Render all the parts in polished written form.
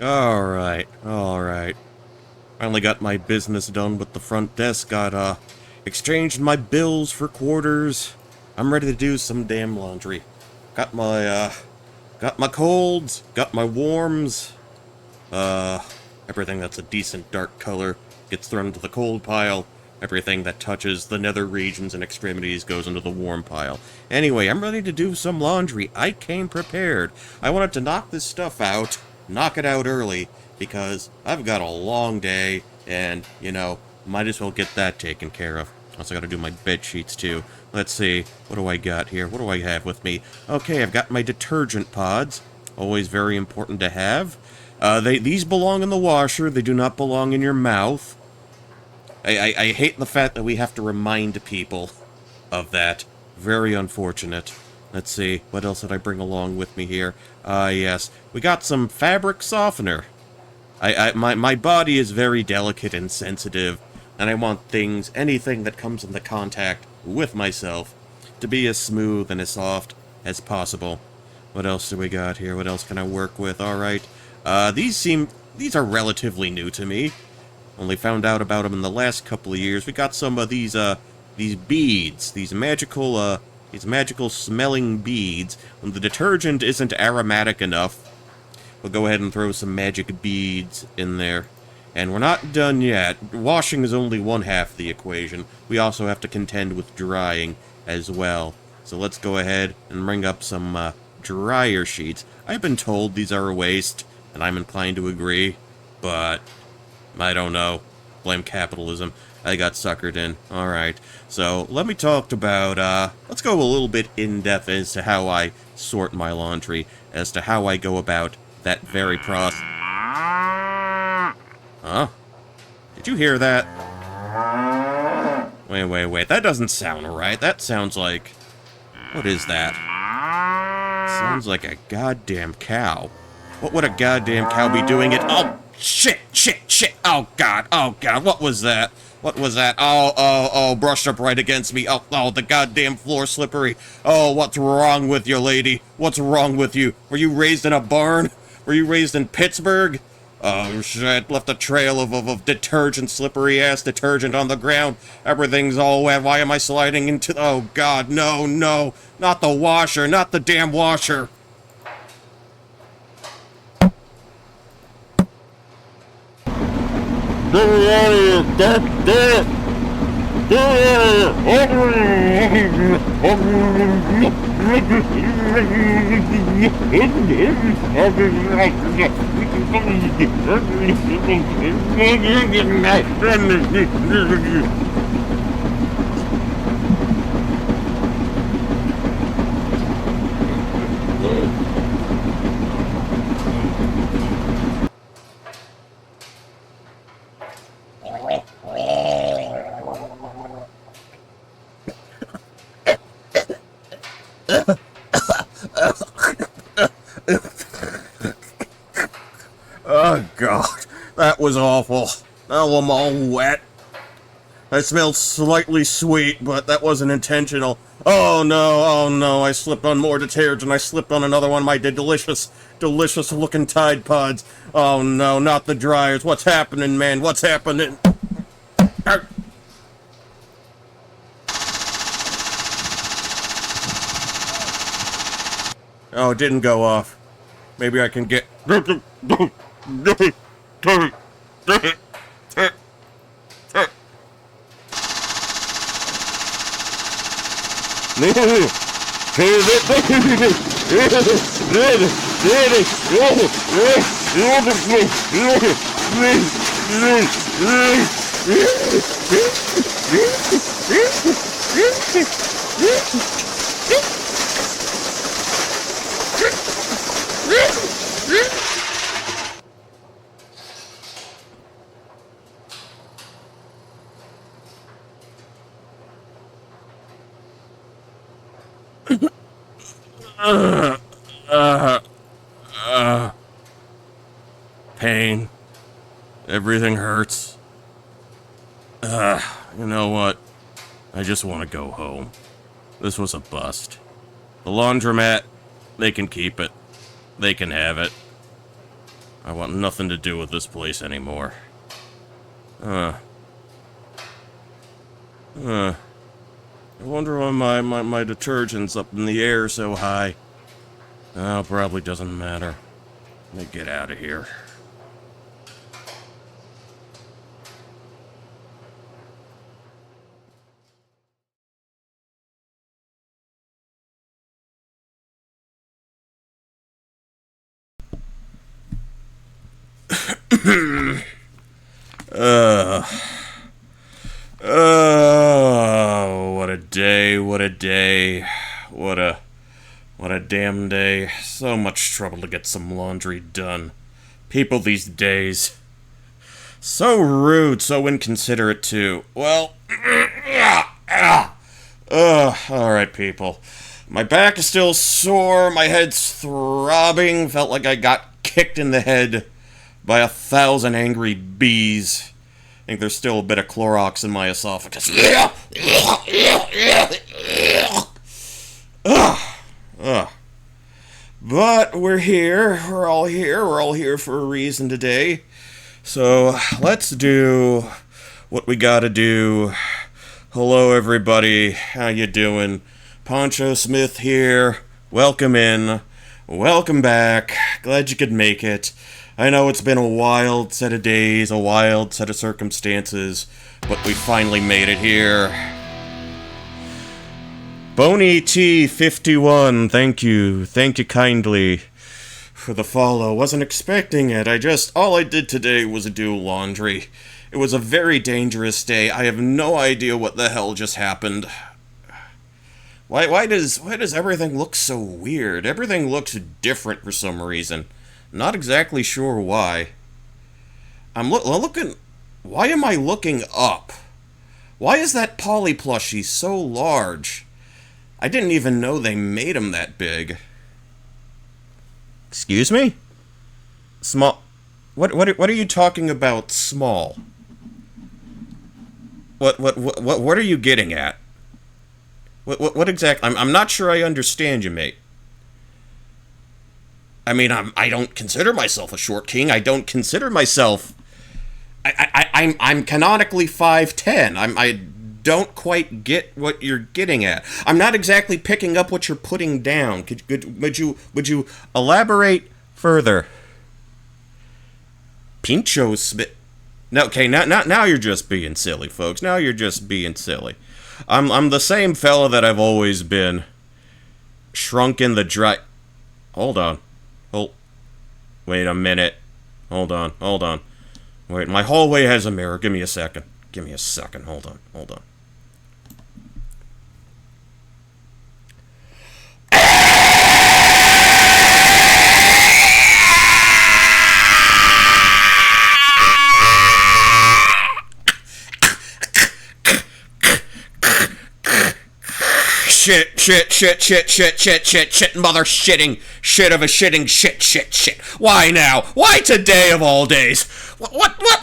Alright, alright. Finally got my business done with the front desk, exchanged my bills for quarters. I'm ready to do some damn laundry. Got my colds, got my warms, everything that's a decent dark color gets thrown into the cold pile. Everything that touches the nether regions and extremities goes into the warm pile. Anyway, I'm ready to do some laundry. I came prepared. I wanted to knock this stuff out, knock it out early, because I've got a long day, and, you know, might as well get that taken care of. Also gotta do my bed sheets, too. Let's see, what do I got here? What do I have with me? Okay, I've got my detergent pods. Always very important to have. These belong in the washer. They do not belong in your mouth. I hate the fact that we have to remind people of that. Very unfortunate. Let's see, what else did I bring along with me here? Yes, we got some fabric softener. My body is very delicate and sensitive, and I want anything that comes into contact with myself to be as smooth and as soft as possible. What else do we got here? What else can I work with? Alright. These are relatively new to me. Only found out about them in the last couple of years. We got some of these beads, these magical smelling beads. When the detergent isn't aromatic enough, we'll go ahead and throw some magic beads in there. And we're not done yet. Washing is only one half of the equation. We also have to contend with drying as well. So let's go ahead and bring up some dryer sheets. I've been told these are a waste, and I'm inclined to agree, but I don't know. Blame capitalism. I got suckered in. Alright. So, let me talk about, let's go a little bit in-depth as to how I sort my laundry, as to how I go about that very process. Huh? Did you hear that? Wait. That doesn't sound right. That sounds like... What is that? Sounds like a goddamn cow. What would a goddamn cow be doing Oh, shit! Oh, God, what was that? Oh, brushed up right against me. Oh, the goddamn floor slippery. Oh, what's wrong with you, lady? What's wrong with you? Were you raised in a barn? Were you raised in Pittsburgh? Oh, shit, left a trail of detergent, slippery-ass detergent on the ground. Everything's all wet. Why am I sliding into... Oh, God, no, not the washer, not the damn washer. Oh, God, that was awful. Now I'm all wet. I smelled slightly sweet, but that wasn't intentional. Oh no, I slipped on more detergent. I slipped on another one of my delicious looking Tide Pods. Oh no, not the dryers. What's happening, man? What's happening? Oh, it didn't go off. Maybe I can get... Pain. Everything hurts. You know what? I just want to go home. This was a bust. The laundromat, they can keep it. They can have it. I want nothing to do with this place anymore. I wonder why my detergent's up in the air so high. Oh, probably doesn't matter. Let me get out of here. Oh, what a day, what a day. What a damn day. So much trouble to get some laundry done. People these days. So rude, so inconsiderate too. Well, alright people. My back is still sore, my head's throbbing, felt like I got kicked in the head by 1,000 angry bees. I think there's still a bit of Clorox in my esophagus. But we're here. We're all here. We're all here for a reason today. So let's do what we gotta do. Hello, everybody. How you doing? Poncho Smith here. Welcome in. Welcome back. Glad you could make it. I know it's been a wild set of days, a wild set of circumstances, but we finally made it here. Boney T51, thank you kindly for the follow. Wasn't expecting it. All I did today was do laundry. It was a very dangerous day. I have no idea what the hell just happened. Why does everything look so weird? Everything looks different for some reason. Not exactly sure why. I'm looking... Why am I looking up? Why is that Polly plushie so large? I didn't even know they made him that big. Excuse me? Small... What are you talking about, small? What are you getting at? What exactly... I'm not sure I understand you, mate. I mean, I don't consider myself a short king. I don't consider myself... I'm canonically 5'10". I don't quite get what you're getting at. I'm not exactly picking up what you're putting down. Would you elaborate further? Pincho Smith... No, okay, now you're just being silly, folks. Now you're just being silly. I'm the same fella that I've always been. Shrunk in the dry... Hold on. Wait a minute. Hold on. Wait, my hallway has a mirror. Give me a second. Hold on. Shit, mother shitting, shit of a shitting, shit. Why now? Why today of all days? What the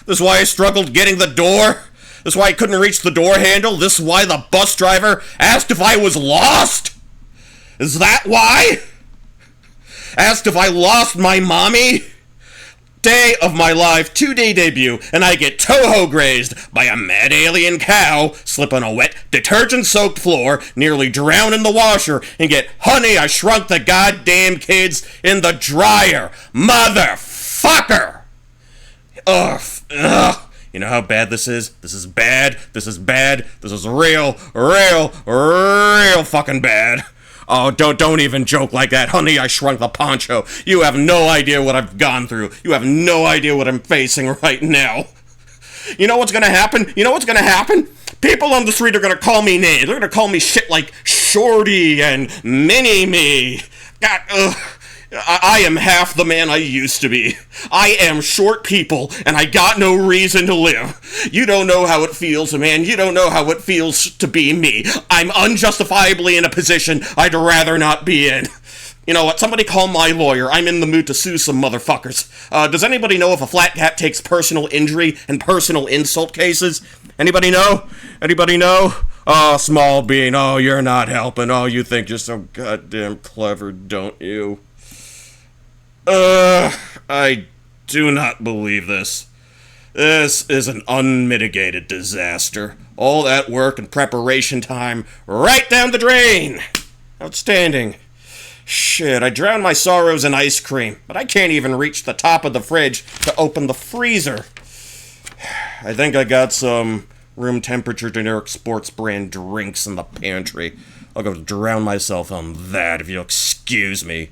This is why I struggled getting the door? This is why I couldn't reach the door handle? This is why the bus driver asked if I was lost? Is that why? Asked if I lost my mommy? Day of my live 2-day debut, and I get toho grazed by a mad alien cow, slip on a wet, detergent-soaked floor, nearly drown in the washer, and get Honey, I Shrunk the Goddamn Kids in the dryer. Motherfucker! Ugh. You know how bad this is? This is bad. This is real fucking bad. Oh, don't even joke like that. Honey, I Shrunk the Poncho. You have no idea what I've gone through. You have no idea what I'm facing right now. You know what's gonna happen? People on the street are gonna call me names. They're gonna call me shit like Shorty and Mini-Me. God, I am half the man I used to be. I am short people, and I got no reason to live. You don't know how it feels, man. You don't know how it feels to be me. I'm unjustifiably in a position I'd rather not be in. You know what? Somebody call my lawyer. I'm in the mood to sue some motherfuckers. Does anybody know if a flat cat takes personal injury and personal insult cases? Anybody know? Oh, small bean. Oh, you're not helping. Oh, you think you're so goddamn clever, don't you? I do not believe this. This is an unmitigated disaster. All that work and preparation time right down the drain. Outstanding. Shit, I drowned my sorrows in ice cream, but I can't even reach the top of the fridge to open the freezer. I think I got some room temperature generic sports brand drinks in the pantry. I'll go drown myself on that if you'll excuse me.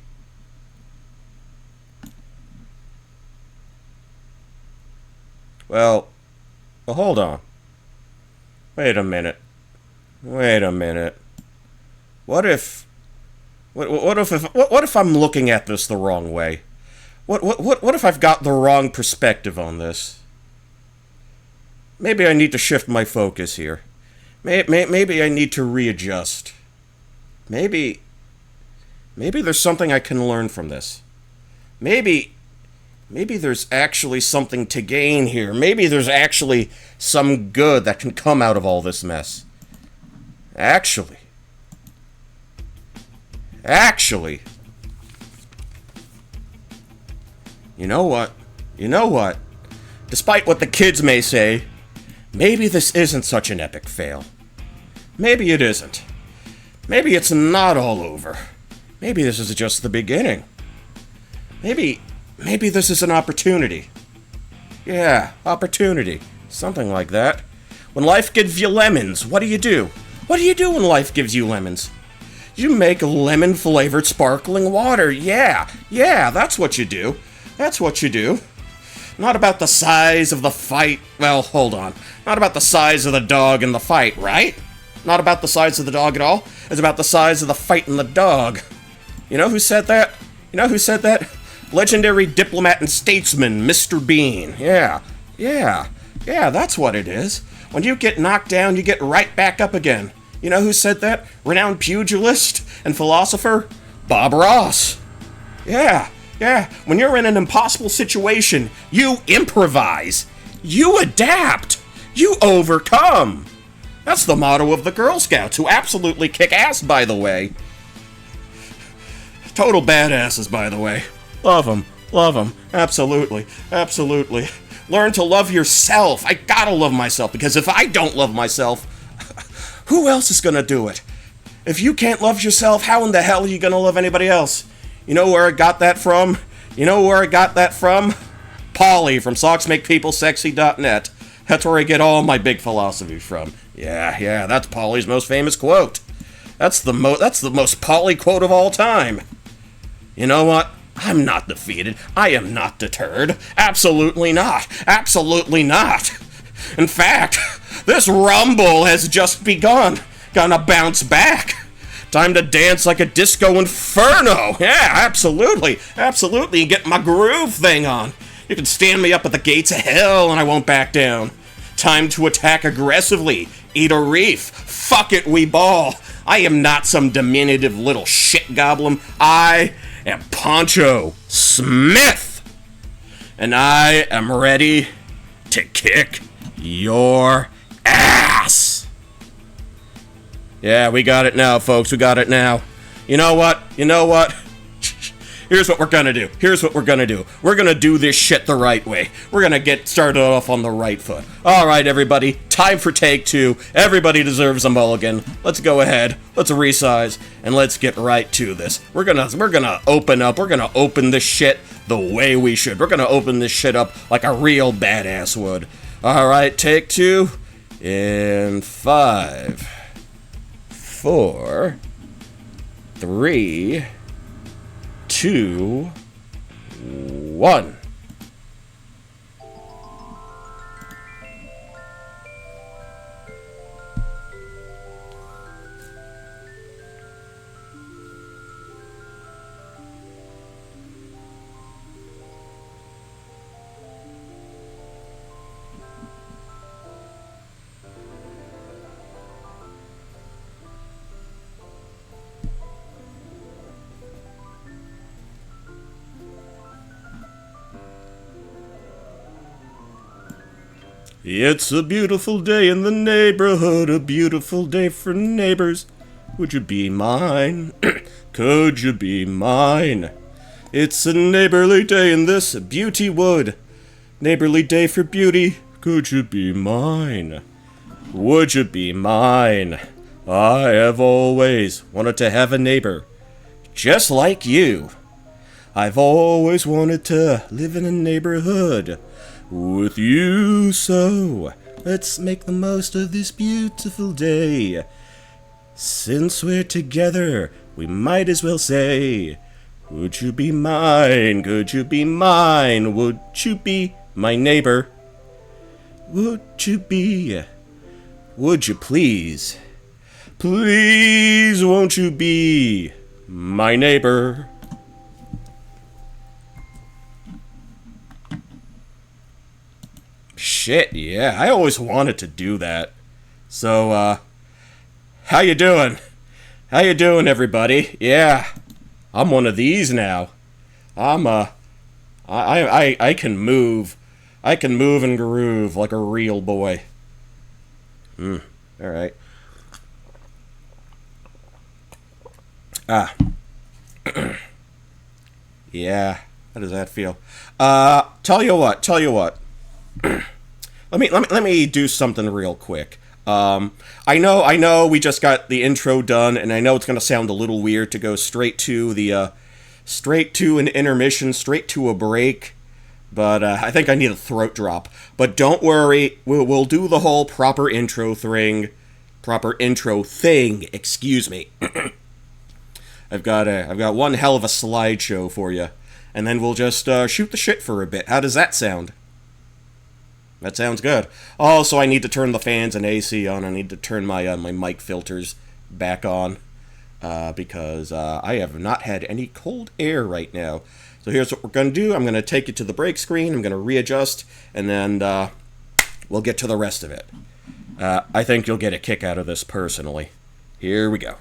Well, hold on. Wait a minute. What if I'm looking at this the wrong way? What if I've got the wrong perspective on this? Maybe I need to shift my focus here. Maybe I need to readjust. Maybe there's something I can learn from this. Maybe there's actually something to gain here. Maybe there's actually some good that can come out of all this mess. Actually. You know what? Despite what the kids may say, maybe this isn't such an epic fail. Maybe it isn't. Maybe it's not all over. Maybe this is just the beginning. Maybe this is an opportunity. Yeah, opportunity. Something like that. When life gives you lemons, what do you do? What do you do when life gives you lemons? You make lemon-flavored sparkling water. Yeah, that's what you do. Not about the size of the fight. Well, hold on. Not about the size of the dog in the fight, right? Not about the size of the dog at all. It's about the size of the fight in the dog. You know who said that? Legendary diplomat and statesman, Mr. Bean. Yeah, that's what it is. When you get knocked down, you get right back up again. You know who said that? Renowned pugilist and philosopher, Bob Ross. Yeah. When you're in an impossible situation, you improvise. You adapt. You overcome. That's the motto of the Girl Scouts, who absolutely kick ass, by the way. Total badasses, by the way. Love them. Absolutely. Learn to love yourself. I gotta love myself, because if I don't love myself, who else is gonna do it? If you can't love yourself, how in the hell are you gonna love anybody else? You know where I got that from? Polly from socksmakepeoplesexy.net. That's where I get all my big philosophy from. Yeah, that's Polly's most famous quote. That's the most Polly quote of all time. You know what? I'm not defeated. I am not deterred. Absolutely not. In fact, this rumble has just begun. Gonna bounce back. Time to dance like a disco inferno. Yeah, absolutely. And get my groove thing on. You can stand me up at the gates of hell and I won't back down. Time to attack aggressively. Eat a reef. Fuck it, we ball. I am not some diminutive little shit goblin. I am Poncho Smith. And I am ready to kick your ass. Yeah, we got it now, folks. You know what? Here's what we're gonna do. We're gonna do this shit the right way. We're gonna get started off on the right foot. Alright, everybody. Time for take 2. Everybody deserves a mulligan. Let's go ahead. Let's resize. And let's get right to this. We're gonna open up. We're gonna open this shit the way we should. We're gonna open this shit up like a real badass would. Alright, take 2. In 5, 4, 3, 2, 1. It's a beautiful day in the neighborhood, a beautiful day for neighbors. Would you be mine? Could you be mine? It's a neighborly day in this beauty wood. Neighborly day for beauty. Could you be mine? Would you be mine? I have always wanted to have a neighbor just like you. I've always wanted to live in a neighborhood with you, so let's make the most of this beautiful day. Since we're together, we might as well say, would you be mine? Could you be mine? Would you be my neighbor? Would you be? Would you please? Please, won't you be my neighbor? Shit, yeah, I always wanted to do that. So, how you doing? How you doing, everybody? Yeah, I'm one of these now. I can move. I can move and groove like a real boy. Alright. Yeah, how does that feel? Tell you what. Let me do something real quick. I know we just got the intro done, and I know it's gonna sound a little weird to go straight to an intermission, straight to a break, but I think I need a throat drop. But don't worry, we'll do the whole proper intro thing. Excuse me. I've got one hell of a slideshow for you, and then we'll just shoot the shit for a bit. How does that sound? That sounds good. Also, I need to turn the fans and AC on. I need to turn my my mic filters back on because I have not had any cold air right now. So here's what we're going to do. I'm going to take you to the break screen. I'm going to readjust, and then we'll get to the rest of it. I think you'll get a kick out of this personally. Here we go.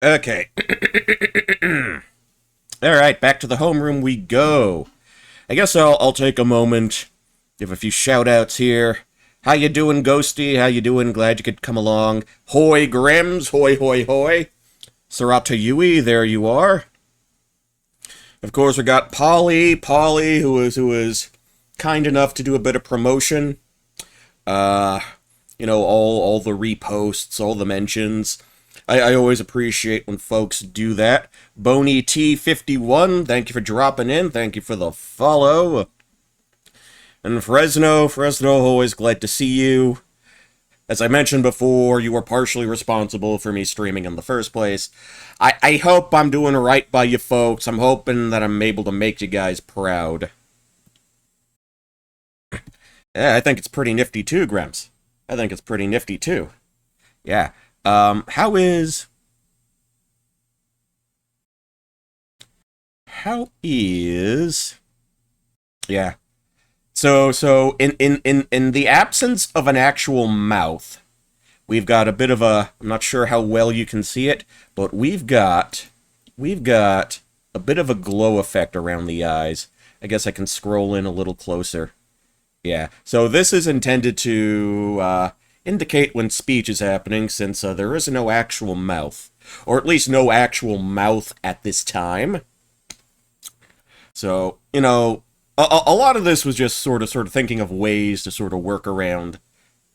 Okay. Alright, back to the homeroom we go. I guess I'll take a moment, give a few shout-outs here. How you doing, Ghosty? How you doing? Glad you could come along. Hoy, Grims. Hoy, hoy, hoy. Sarata Yui, there you are. Of course, we got Polly, who is kind enough to do a bit of promotion. You know, all the reposts, all the mentions. I always appreciate when folks do that. Boney T51, thank you for dropping in. Thank you for the follow. And Fresno, always glad to see you. As I mentioned before, you were partially responsible for me streaming in the first place. I hope I'm doing right by you folks. I'm hoping that I'm able to make you guys proud. Yeah, I think it's pretty nifty too, Grems. I think it's pretty nifty too. Yeah. How is... Yeah. So in the absence of an actual mouth, we've got a bit of a... I'm not sure how well you can see it, but we've got a bit of a glow effect around the eyes. I guess I can scroll in a little closer. Yeah, so this is intended to indicate when speech is happening, since there is no actual mouth. Or at least no actual mouth at this time. So, you know, a lot of this was just sort of thinking of ways to sort of work around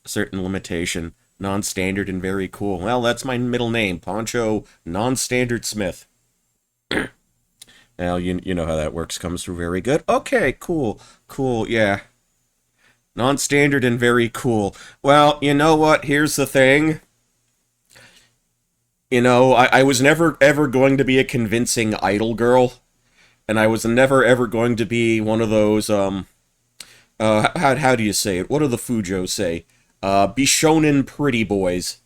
a certain limitation. Non-standard and very cool. Well, that's my middle name, Poncho Non-Standard Smith. Well, you know how that works. Comes through very good. Okay, cool, yeah. Non-standard and very cool. Well, you know what? Here's the thing. You know, I was never ever going to be a convincing idol girl. And I was never ever going to be one of those, how do you say it? What do the Fujos say? Bishonen pretty boys.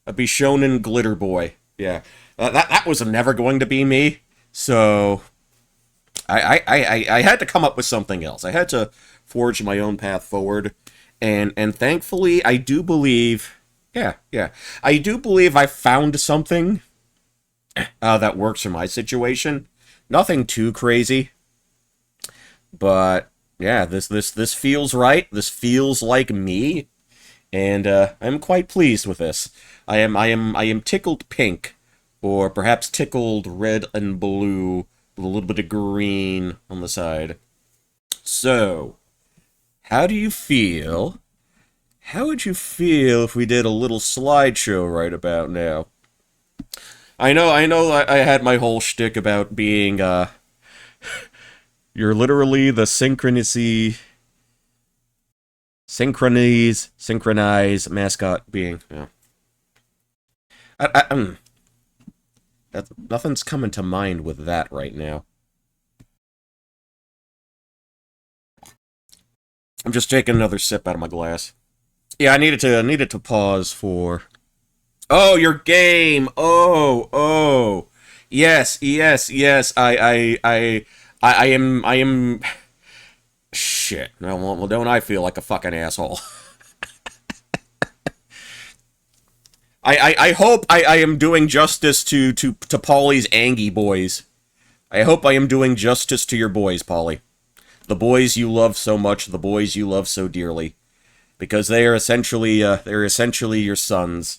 A Bishonen glitter boy. Yeah. That was never going to be me. So, I had to come up with something else. I had to forge my own path forward. And thankfully, I do believe... Yeah. I do believe I found something that works for my situation. Nothing too crazy, but yeah, this feels right. This feels like me, and I'm quite pleased with this. I am tickled pink, or perhaps tickled red and blue with a little bit of green on the side. So, how do you feel? How would you feel if we did a little slideshow right about now? I know I had my whole shtick about being, you're literally the synchronize mascot being, yeah. Nothing's coming to mind with that right now. I'm just taking another sip out of my glass. Yeah, I needed to pause for... Oh, your game! Oh! Yes. I am... Shit. Well, don't I feel like a fucking asshole? I hope I am doing justice to Polly's Angie boys. I hope I am doing justice to your boys, Polly. The boys you love so much, the boys you love so dearly. Because they are essentially your sons.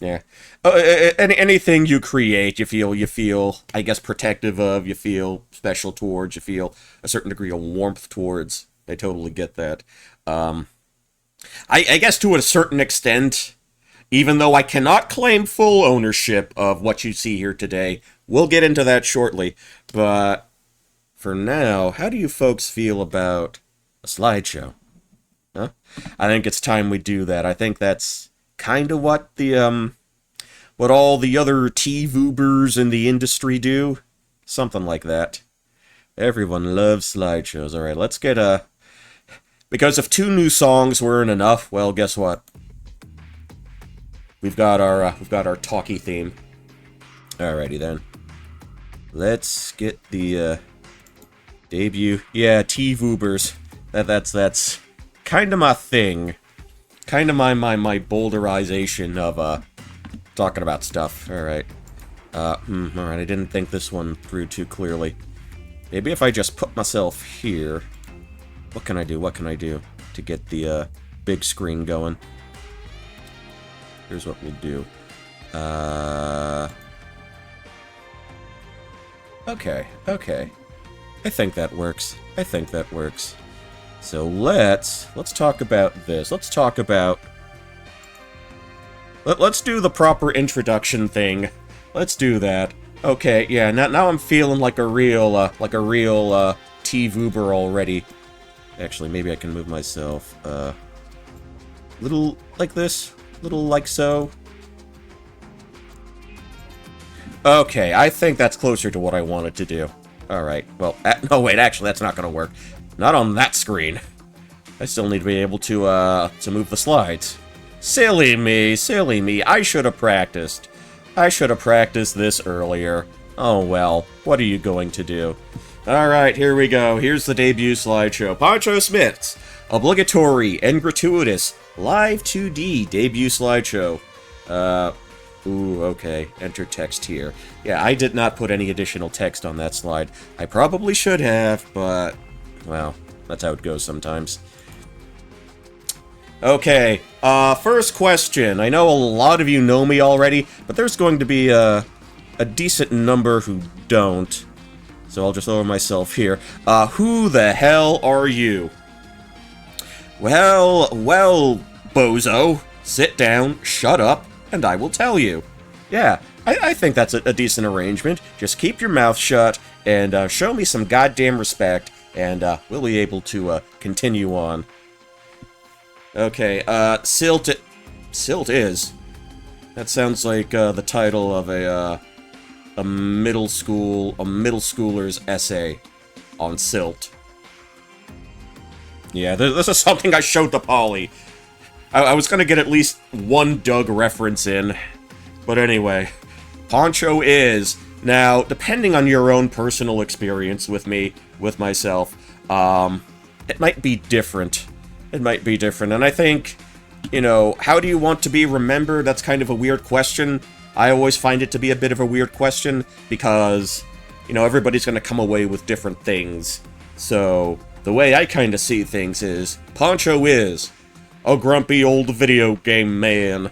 Yeah. Anything you create, you feel, I guess, protective of, you feel special towards, you feel a certain degree of warmth towards. I totally get that. I guess to a certain extent, even though I cannot claim full ownership of what you see here today, we'll get into that shortly. But for now, how do you folks feel about a slideshow? Huh? I think it's time we do that. I think that's kind of what the, what all the other T-Vubers in the industry do. Something like that. Everyone loves slideshows. Alright, let's get because if 2 new songs weren't enough, well, guess what? We've got our talkie theme. Alrighty then. Let's get the, debut. Yeah, T-Vubers. That's kind of my thing. Kind of my boulderization of, talking about stuff. Alright. Alright, I didn't think this one through too clearly. Maybe if I just put myself here... What can I do? What can I do to get the, big screen going? Here's what we'll do. Okay, okay. I think that works. I think that works. So let's talk about this. Let's talk about... Let's do the proper introduction thing. Let's do that. Okay, yeah, now I'm feeling like a real T-Vuber already. Actually, maybe I can move myself, little like this. Little like so. Okay, I think that's closer to what I wanted to do. Alright, well, no, wait, actually, that's not gonna work. Not on that screen. I still need to be able to move the slides. Silly me, I should have practiced. I should have practiced this earlier. Oh well, what are you going to do? Alright, here we go. Here's the debut slideshow. Poncho Smith's obligatory and gratuitous live 2D debut slideshow. Ooh, okay. Enter text here. Yeah, I did not put any additional text on that slide. I probably should have, but... well, that's how it goes sometimes. Okay, first question. I know a lot of you know me already, but there's going to be a decent number who don't. So I'll just lower myself here. Who the hell are you? Well, bozo. Sit down, shut up, and I will tell you. Yeah, I think that's a decent arrangement. Just keep your mouth shut, and show me some goddamn respect, and we'll be able to continue on. Okay, Silt is. That sounds like the title of a middle schooler's essay on Silt. Yeah, this is something I showed to Polly. I was gonna get at least one Doug reference in, but anyway, Poncho is. Now, depending on your own personal experience with myself, it might be different. It might be different, and I think, you know, how do you want to be remembered? That's kind of a weird question. I always find it to be a bit of a weird question, because, you know, everybody's gonna come away with different things. So, the way I kind of see things is, Poncho is a grumpy old video game man.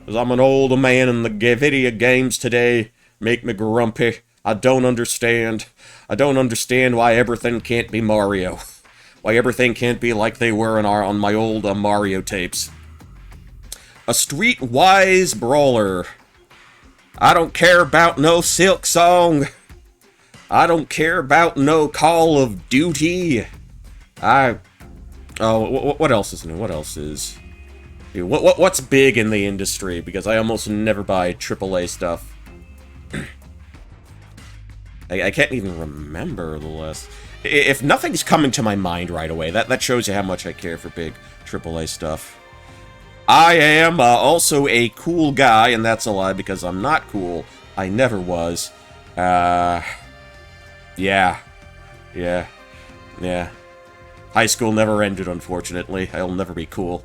'Cause I'm an old man and the video games today make me grumpy. I don't understand. I don't understand why everything can't be Mario. Why everything can't be like they were on my old Mario tapes. A streetwise brawler. I don't care about no Silk Song. I don't care about no Call of Duty. Oh, what else is new? What else is... What's big in the industry? Because I almost never buy AAA stuff. I can't even remember the last... If nothing's coming to my mind right away, that shows you how much I care for big AAA stuff. I am also a cool guy, and that's a lie because I'm not cool. I never was. Yeah. High school never ended, unfortunately. I'll never be cool.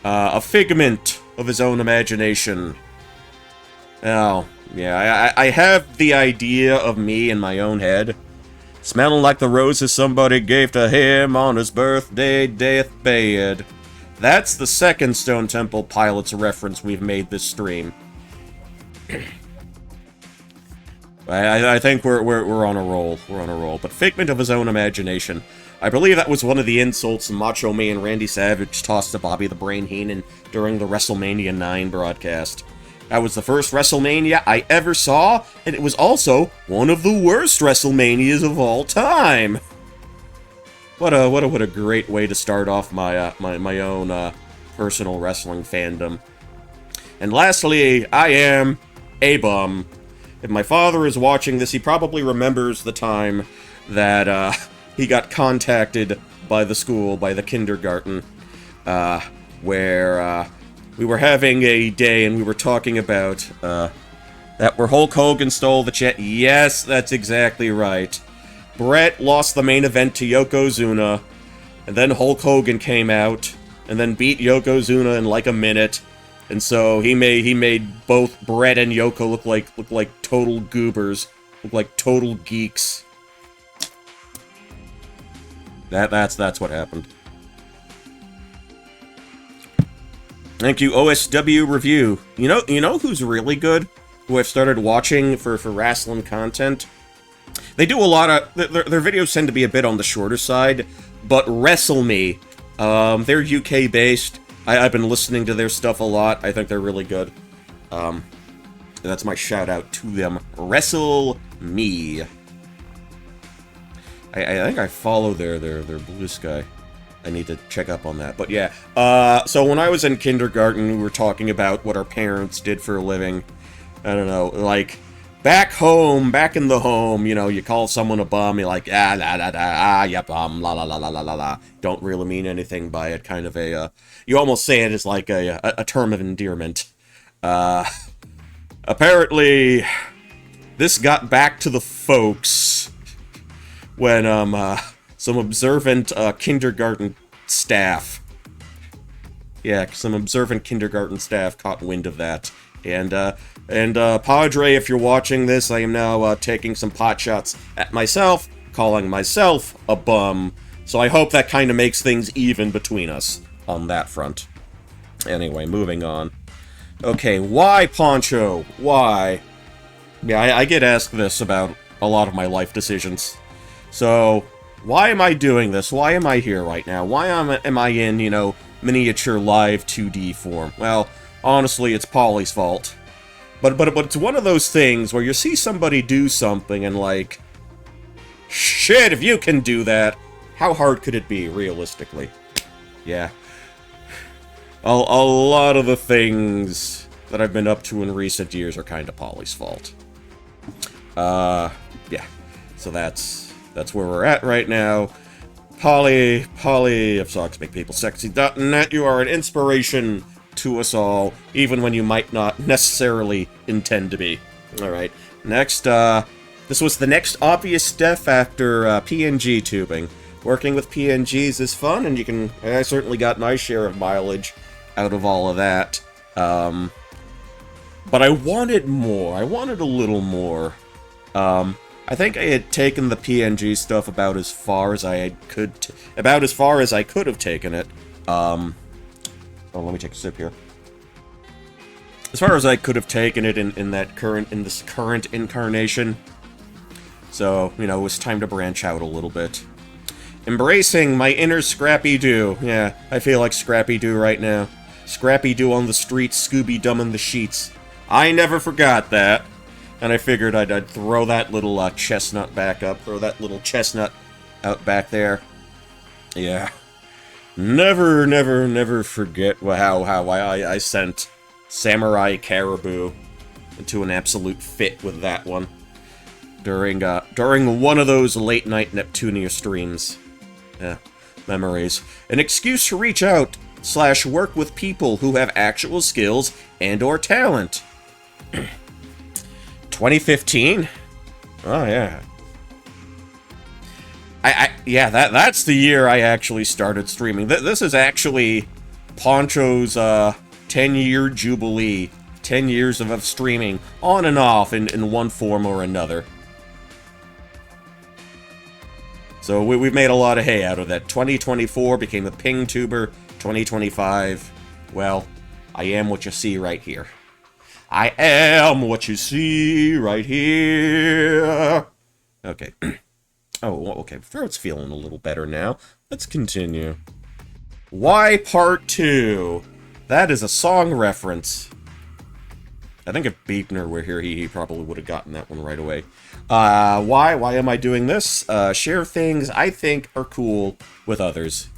A figment of his own imagination. Oh, yeah, I have the idea of me in my own head. Smelling like the roses somebody gave to him on his birthday deathbed. That's the second Stone Temple Pilots reference we've made this stream. I think we're on a roll. We're on a roll. But figment of his own imagination. I believe that was one of the insults Macho Man Randy Savage tossed to Bobby the Brain Heenan during the WrestleMania 9 broadcast. That was the first WrestleMania I ever saw, and it was also one of the worst WrestleManias of all time. What a great way to start off my my own personal wrestling fandom. And lastly, I am a bum. If my father is watching this, he probably remembers the time that he got contacted by the school, by the kindergarten, where we were having a day and we were talking about that where Hulk Hogan stole the chat. Yes, that's exactly right. Brett lost the main event to Yokozuna, and then Hulk Hogan came out, and then beat Yokozuna in like a minute, And so he made both Brett and Yoko look like total goobers, look like total geeks. That's what happened. Thank you, OSW Review. You know who's really good? Who I've started watching for wrestling content? They do a lot of... Their videos tend to be a bit on the shorter side, but Wrestle Me, they're UK-based. I've been listening to their stuff a lot. I think they're really good. That's my shout-out to them. Wrestle Me. I think I follow their Blue Sky. I need to check up on that. But yeah, so when I was in kindergarten, we were talking about what our parents did for a living. I don't know, like, back home, back in the home, you know, you call someone a bum, you're like, ah, la, la, la, ah, yeah, bum, la, la, la, la, la, la, la. Don't really mean anything by it, kind of a, you almost say it as like a term of endearment. Apparently, this got back to the folks when, some observant, kindergarten staff. Yeah, some observant kindergarten staff caught wind of that. And Padre, if you're watching this, I am now, taking some pot shots at myself, calling myself a bum. So I hope that kind of makes things even between us on that front. Anyway, moving on. Okay, why Poncho? Why? Yeah, I get asked this about a lot of my life decisions. So, why am I doing this? Why am I here right now? Why am I in, you know, miniature live 2D form? Well, honestly, it's Polly's fault. But it's one of those things where you see somebody do something and like, shit, if you can do that, how hard could it be, realistically? Yeah. A lot of the things that I've been up to in recent years are kind of Polly's fault. Yeah. So that's where we're at right now. Polly of SocksMakePeopleSexy.net, you are an inspiration to us all, even when you might not necessarily intend to be. Alright, next, this was the next obvious step after PNG tubing. Working with PNGs is fun, and I certainly got my share of mileage out of all of that. But I wanted more. I wanted a little more. I think I had taken the PNG stuff about as far as I could have taken it. Oh, let me take a sip here. As far as I could have taken it in this current incarnation. So, you know, it was time to branch out a little bit. Embracing my inner Scrappy-Doo. Yeah, I feel like Scrappy-Doo right now. Scrappy-Doo on the streets, Scooby-Dum in the sheets. I never forgot that. And I figured I'd throw that little chestnut back up. Throw that little chestnut out back there. Yeah. Never forget how I sent Samurai Caribou into an absolute fit with that one. During one of those late-night Neptunia streams. Yeah, memories. An excuse to reach out / work with people who have actual skills and or talent. 2015? Oh, yeah. Yeah, that's the year I actually started streaming. This is actually Poncho's 10-year jubilee. 10 years of streaming, on and off, in one form or another. So we've made a lot of hay out of that. 2024 became the PingTuber. 2025, well, I am what you see right here. I am what you see right here. Okay. Oh, okay. Throat's feeling a little better now. Let's continue. Why Part 2? That is a song reference. I think if Beekner were here, he probably would have gotten that one right away. Why am I doing this? Share things I think are cool with others.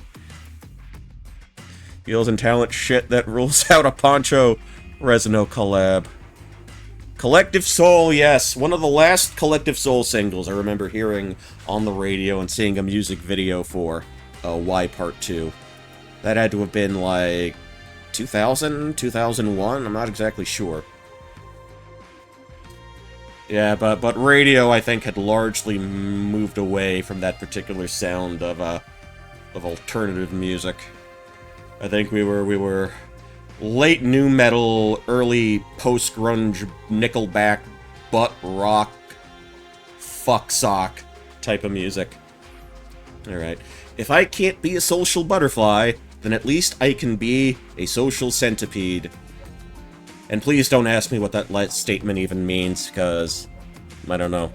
Skills and talent shit that rules out a Poncho Resino collab. Collective Soul, yes. One of the last Collective Soul singles I remember hearing on the radio and seeing a music video for. Why Part 2. That had to have been like 2000, 2001? I'm not exactly sure. Yeah, but radio, I think, had largely moved away from that particular sound of alternative music. I think we were late nu metal, early post-grunge, Nickelback, butt rock, fuck sock type of music. Alright. If I can't be a social butterfly, then at least I can be a social centipede. And please don't ask me what that statement even means, because I don't know.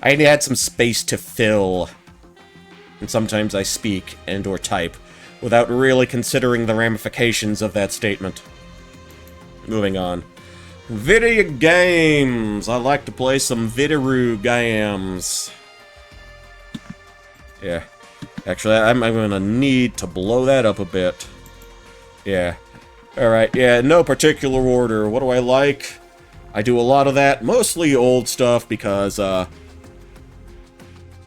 I had some space to fill, and sometimes I speak and or type without really considering the ramifications of that statement. Moving on. Video games! I like to play some video games. Yeah. Actually, I'm gonna need to blow that up a bit. Yeah. Alright, yeah, no particular order. What do I like? I do a lot of that, mostly old stuff, because,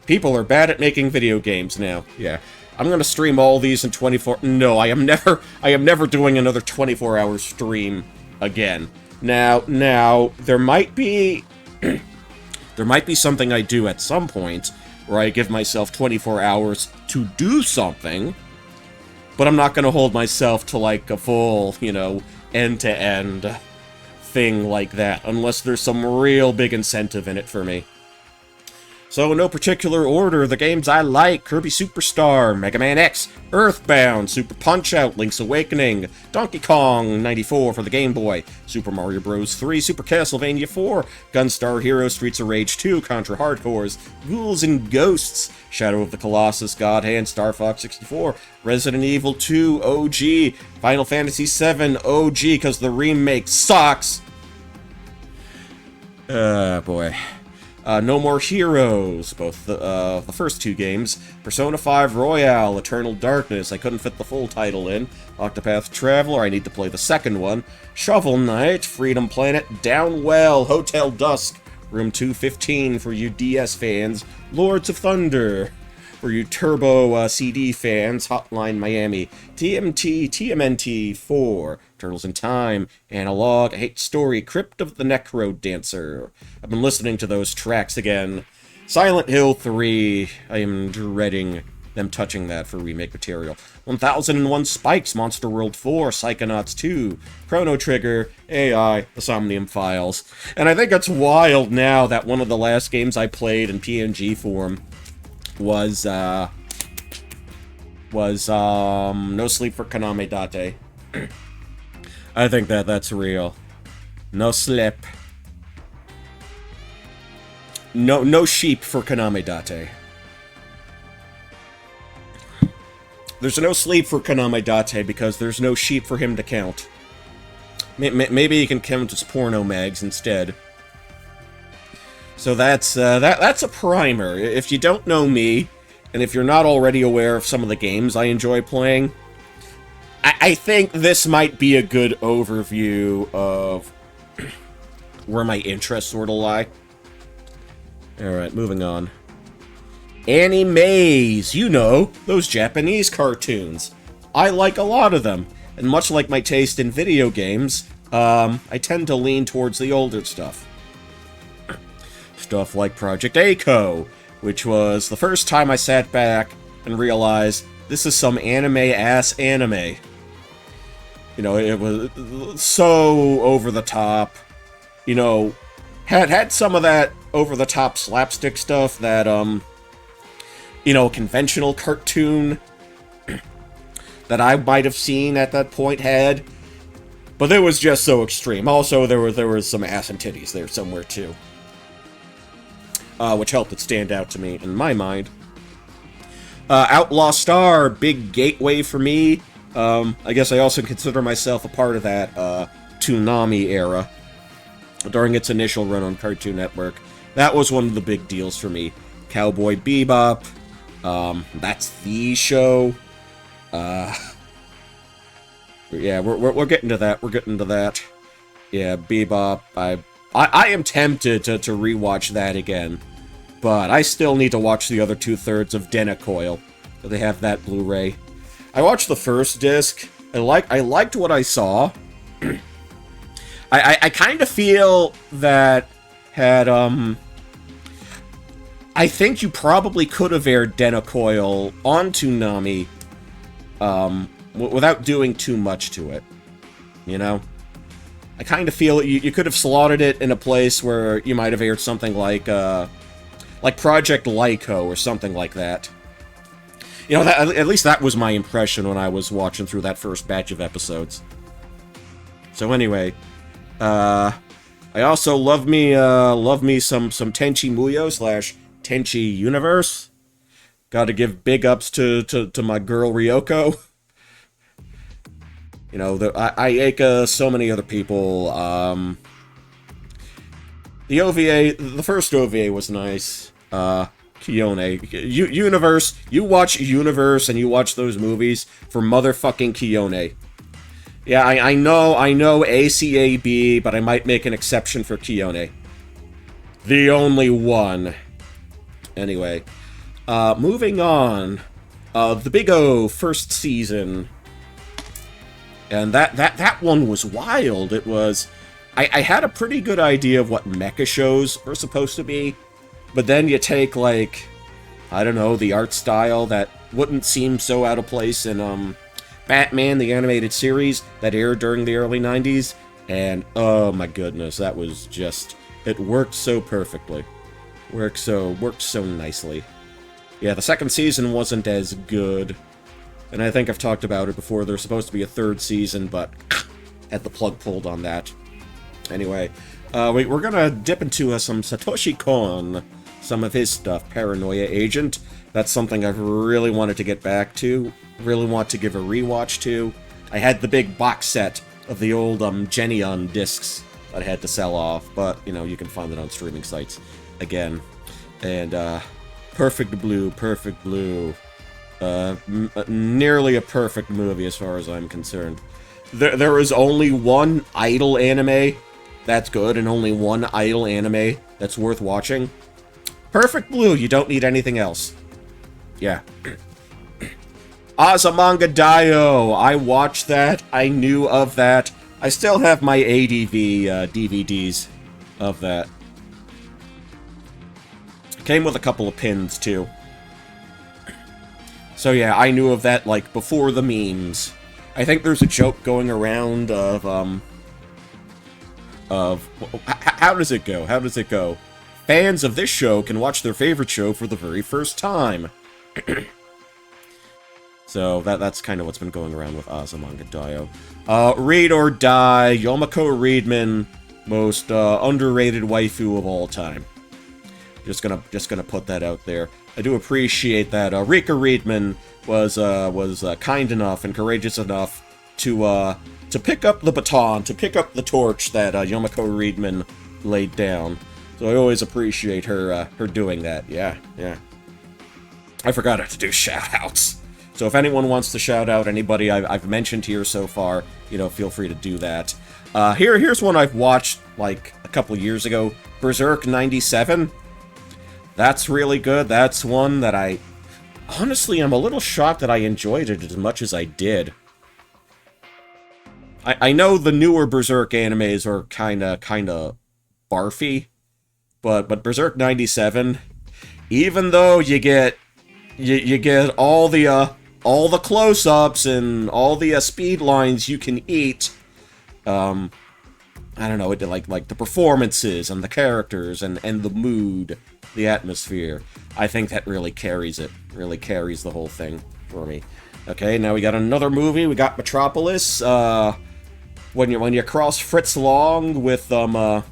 people are bad at making video games now. Yeah. I'm gonna stream all these in 24... No, I am never doing another 24-hour stream again. Now, there might be... there might be something I do at some point, where I give myself 24 hours to do something, but I'm not gonna hold myself to, like, a full, you know, end-to-end thing like that, unless there's some real big incentive in it for me. So, in no particular order, the games I like: Kirby Superstar, Mega Man X, Earthbound, Super Punch-Out, Link's Awakening, Donkey Kong 94 for the Game Boy, Super Mario Bros. 3, Super Castlevania 4, Gunstar Heroes, Streets of Rage 2, Contra Hardcores, Ghouls and Ghosts, Shadow of the Colossus, God Hand, Star Fox 64, Resident Evil 2 OG, Final Fantasy 7 OG, because the remake sucks! Boy. No More Heroes, both the first two games, Persona 5 Royale, Eternal Darkness, I couldn't fit the full title in, Octopath Traveler, I need to play the second one, Shovel Knight, Freedom Planet, Downwell, Hotel Dusk, Room 215 for you DS fans, Lords of Thunder, for you Turbo CD fans, Hotline Miami, TMNT 4, Turtles in Time, Analog, Hate Story, Crypt of the Necro Dancer. I've been listening to those tracks again. Silent Hill 3, I am dreading them touching that for remake material. 1001 Spikes, Monster World 4, Psychonauts 2, Chrono Trigger, AI, The Somnium Files. And I think it's wild now that one of the last games I played in PNG form was No Sleep for Kaname Date. I think that's real. No sleep. No sheep for Kaname Date. There's no sleep for Kaname Date because there's no sheep for him to count. Maybe he can count his porno mags instead. So that's a primer. If you don't know me, and if you're not already aware of some of the games I enjoy playing, I think this might be a good overview of where my interests sort of lie. Alright, moving on. Animes! You know, those Japanese cartoons. I like a lot of them, and much like my taste in video games, I tend to lean towards the older stuff. Stuff like Project A-ko, which was the first time I sat back and realized this is some anime-ass anime. You know, it was so over-the-top. You know, had some of that over-the-top slapstick stuff that, you know, conventional cartoon that I might have seen at that point had. But it was just so extreme. Also, there was some ass and titties there somewhere, too. Which helped it stand out to me, in my mind. Outlaw Star, big gateway for me. I guess I also consider myself a part of that, Toonami era. During its initial run on Cartoon Network. That was one of the big deals for me. Cowboy Bebop. That's the show. Yeah, we're getting to that. We're getting to that. Yeah, Bebop. I am tempted to rewatch that again. But I still need to watch the other 2/3 of Denocoil. They have that Blu-ray. I watched the first disc. I liked what I saw. I kind of feel that had, I think you probably could have aired Denocoil on Toonami, without doing too much to it. you know? I kind of feel you could have slotted it in a place where you might have aired something like Project Lyco or something like that. You know, at least that was my impression when I was watching through that first batch of episodes. So anyway, I also love me some Tenchi Muyo / Tenchi Universe. Gotta give big ups to my girl Ryoko. You know, Ayaka, so many other people. The OVA, the first OVA was nice. Kiyone. Universe, you watch Universe and you watch those movies for motherfucking Kiyone. Yeah, I know ACAB, but I might make an exception for Kiyone. The only one. Anyway, moving on. The Big O first season. And that one was wild. It was... I had a pretty good idea of what mecha shows are supposed to be, but then you take, like, I don't know, the art style that wouldn't seem so out of place in, Batman, the animated series that aired during the early 90s, and, oh my goodness, that was just... It worked so perfectly. Worked so nicely. Yeah, the second season wasn't as good. And I think I've talked about it before. There's supposed to be a third season, but had the plug pulled on that. Anyway, we're gonna dip into some Satoshi Kon, some of his stuff. Paranoia Agent. That's something I've really wanted to get back to. Really want to give a rewatch to. I had the big box set of the old Genion discs that I had to sell off, but, you know, you can find it on streaming sites again. And, Perfect Blue. Nearly a perfect movie as far as I'm concerned. There is only one idol anime that's good, and only one idol anime that's worth watching. Perfect Blue, you don't need anything else. Yeah. Azumanga Daioh, I watched that, I knew of that. I still have my ADV DVDs of that. Came with a couple of pins, too. So yeah, I knew of that, like, before the memes. I think there's a joke going around of how does it go? How does it go? Fans of this show can watch their favorite show for the very first time. So that's kind of what's been going around with Azumanga Daioh. Read or Die, Yomiko Reedman, most underrated waifu of all time. Just gonna put that out there. I do appreciate that Rika Reedman was kind enough and courageous enough to pick up the baton, to pick up the torch that Yomiko Reedman laid down. So I always appreciate her doing that. Yeah. I forgot to do shout-outs. So if anyone wants to shout out anybody I've mentioned here so far, you know, feel free to do that. Here's one I've watched, like, a couple years ago. Berserk 97. That's really good. That's one that honestly, I'm a little shocked that I enjoyed it as much as I did. I know the newer Berserk animes are kinda barfy, but Berserk 97, even though you get all the close-ups and all the speed lines you can eat, I don't know, like the performances and the characters and the mood, the atmosphere. I think that really carries it. Really carries the whole thing for me. Okay, now we got another movie. We got Metropolis. When you cross Fritz Lang with Osamu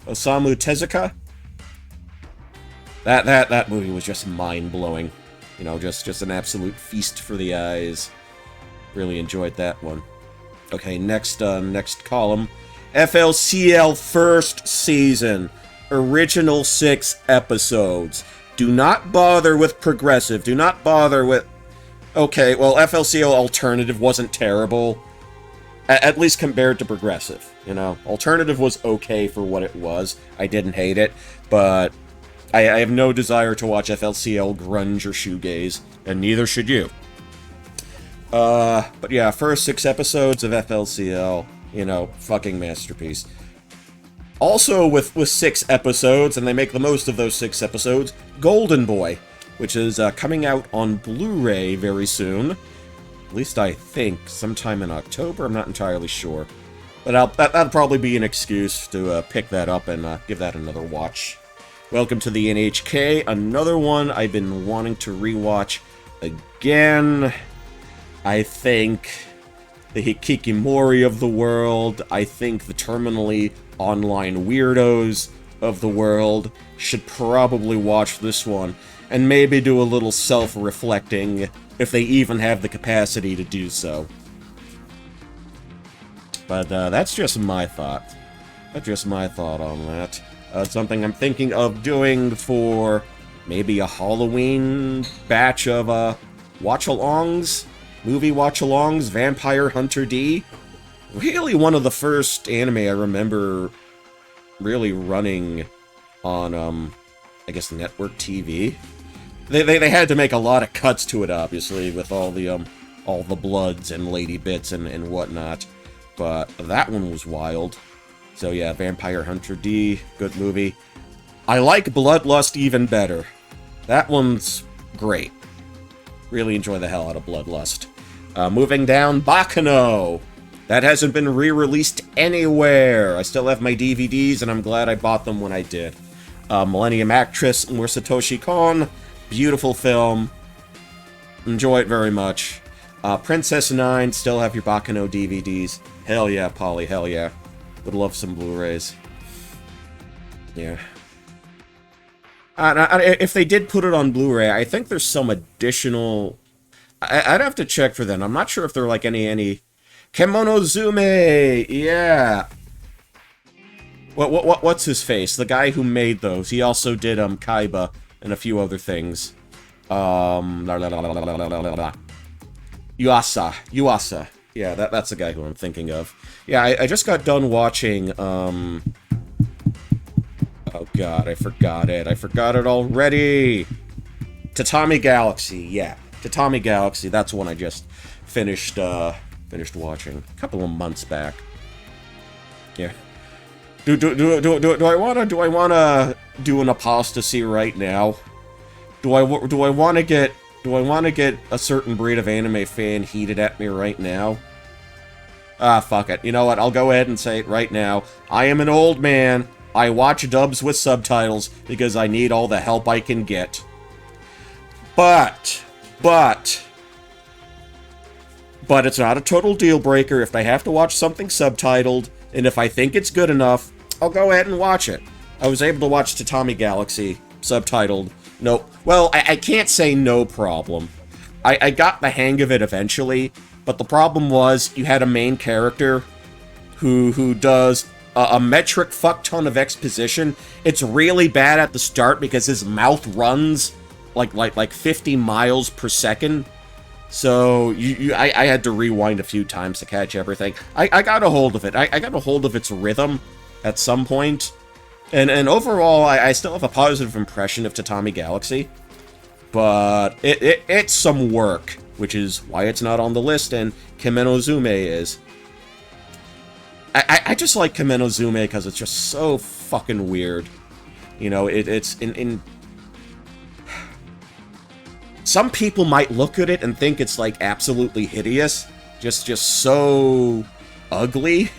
Tezuka. That movie was just mind-blowing. You know, just an absolute feast for the eyes. Really enjoyed that one. Okay, next column. FLCL first season. Original 6 episodes. Do not bother with Progressive. Do not bother with... Okay, well, FLCL Alternative wasn't terrible. At least compared to Progressive, you know? Alternative was okay for what it was. I didn't hate it, but I have no desire to watch FLCL grunge or shoegaze, and neither should you. But yeah, first 6 episodes of FLCL, you know, fucking masterpiece. Also, with 6 episodes, and they make the most of those 6 episodes, Golden Boy, which is coming out on Blu-ray very soon. At least I think sometime in October, I'm not entirely sure. But that'll probably be an excuse to pick that up and give that another watch. Welcome to the NHK, another one I've been wanting to rewatch again. I think the Hikikomori of the world, I think the terminally online weirdos of the world should probably watch this one, and maybe do a little self-reflecting if they even have the capacity to do so. But that's just my thought. That's just my thought on that. It's something I'm thinking of doing for maybe a Halloween batch of watch-alongs, movie watch-alongs, Vampire Hunter D. Really one of the first anime I remember really running on, I guess, network TV. They had to make a lot of cuts to it, obviously, with all the bloods and lady bits and whatnot. But that one was wild. So yeah, Vampire Hunter D, good movie. I like Bloodlust even better. That one's great. Really enjoy the hell out of Bloodlust. Moving down, Baccano. That hasn't been re-released anywhere. I still have my DVDs, and I'm glad I bought them when I did. Millennium Actress, Satoshi Kon. Beautiful film. Enjoy it very much. Princess 9, still have your Baccano DVDs. Hell yeah, Polly, hell yeah. Would love some Blu-rays. Yeah. If they did put it on Blu-ray, I think there's some additional... I'd have to check for them. I'm not sure if there are, like, any... Kemonozume! Yeah! What's his face? The guy who made those. He also did, Kaiba and a few other things. Yuasa. Yeah, that's the guy who I'm thinking of. Yeah, I just got done watching, oh god, I forgot it. I forgot it already! Tatami Galaxy, yeah. Tatami Galaxy, that's one I just finished watching a couple of months back. Yeah. Do I wanna do an apostasy right now? Do I wanna get a certain breed of anime fan heated at me right now? Ah, fuck it. You know what? I'll go ahead and say it right now. I am an old man. I watch dubs with subtitles because I need all the help I can get. But it's not a total deal breaker if I have to watch something subtitled, and if I think it's good enough, I'll go ahead and watch it. I was able to watch Tatami Galaxy subtitled. No, well, I can't say no problem. I got the hang of it eventually, but the problem was you had a main character who does a metric fuck ton of exposition. It's really bad at the start because his mouth runs like 50 miles per second. So I had to rewind a few times to catch everything. I got a hold of it. I got a hold of its rhythm at some point. And overall, I still have a positive impression of Tatami Galaxy. But it's some work, which is why it's not on the list, and Kemonozume is. I just like Kemonozume because it's just so fucking weird. You know, it's in... Some people might look at it and think it's, like, absolutely hideous. Just so ugly.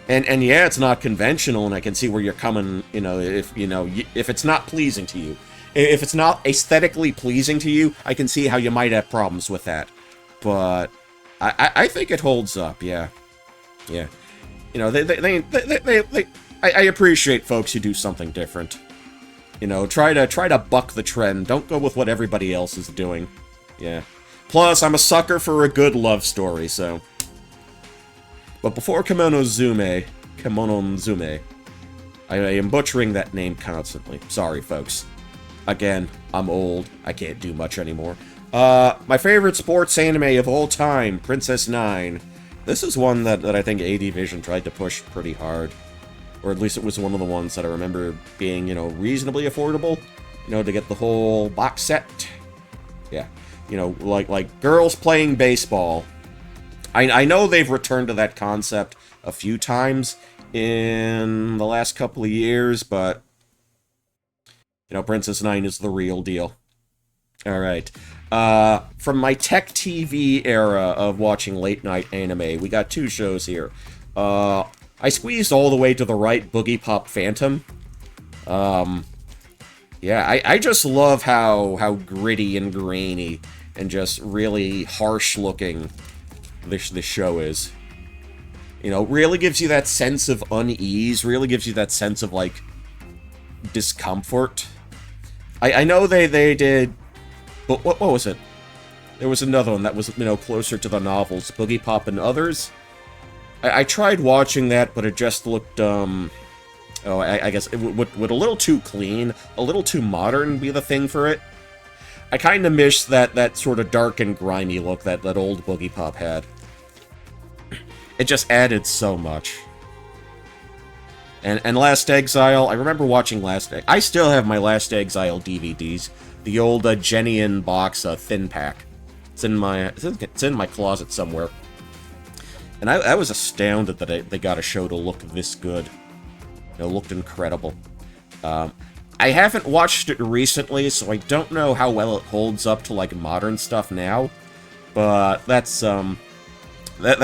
And yeah, it's not conventional, and I can see where you're coming, if it's not pleasing to you. If it's not aesthetically pleasing to you, I can see how you might have problems with that. But I think it holds up, yeah. Yeah. You know, I appreciate folks who do something different. You know, try to buck the trend. Don't go with what everybody else is doing. Yeah. Plus, I'm a sucker for a good love story, so... But before Kemonozume, I am butchering that name constantly. Sorry, folks. Again, I'm old. I can't do much anymore. My favorite sports anime of all time, Princess 9. This is one that I think AD Vision tried to push pretty hard. Or at least it was one of the ones that I remember being, reasonably affordable. To get the whole box set. Yeah. Like girls playing baseball. I know they've returned to that concept a few times in the last couple of years, but, Princess 9 is the real deal. Alright. From my tech TV era of watching late-night anime, we got two shows here. I squeezed all the way to the right Boogie Pop Phantom. Yeah, I just love how gritty and grainy and just really harsh-looking this show is. You know, really gives you that sense of unease, really gives you that sense of, like, discomfort. I know they did... But what was it? There was another one that was, you know, closer to the novels, Boogie Pop and Others. I tried watching that, but it just looked, oh, I guess, it would a little too clean, a little too modern be the thing for it. I kind of miss that sort of dark and grimy look that old Boogie Pop had. It just added so much. And Last Exile, I remember watching Last Exile. I still have my Last Exile DVDs. The old Genian box thin pack. It's in my closet somewhere. And I was astounded that they got a show to look this good. It looked incredible. I haven't watched it recently, so I don't know how well it holds up to, like, modern stuff now. But that's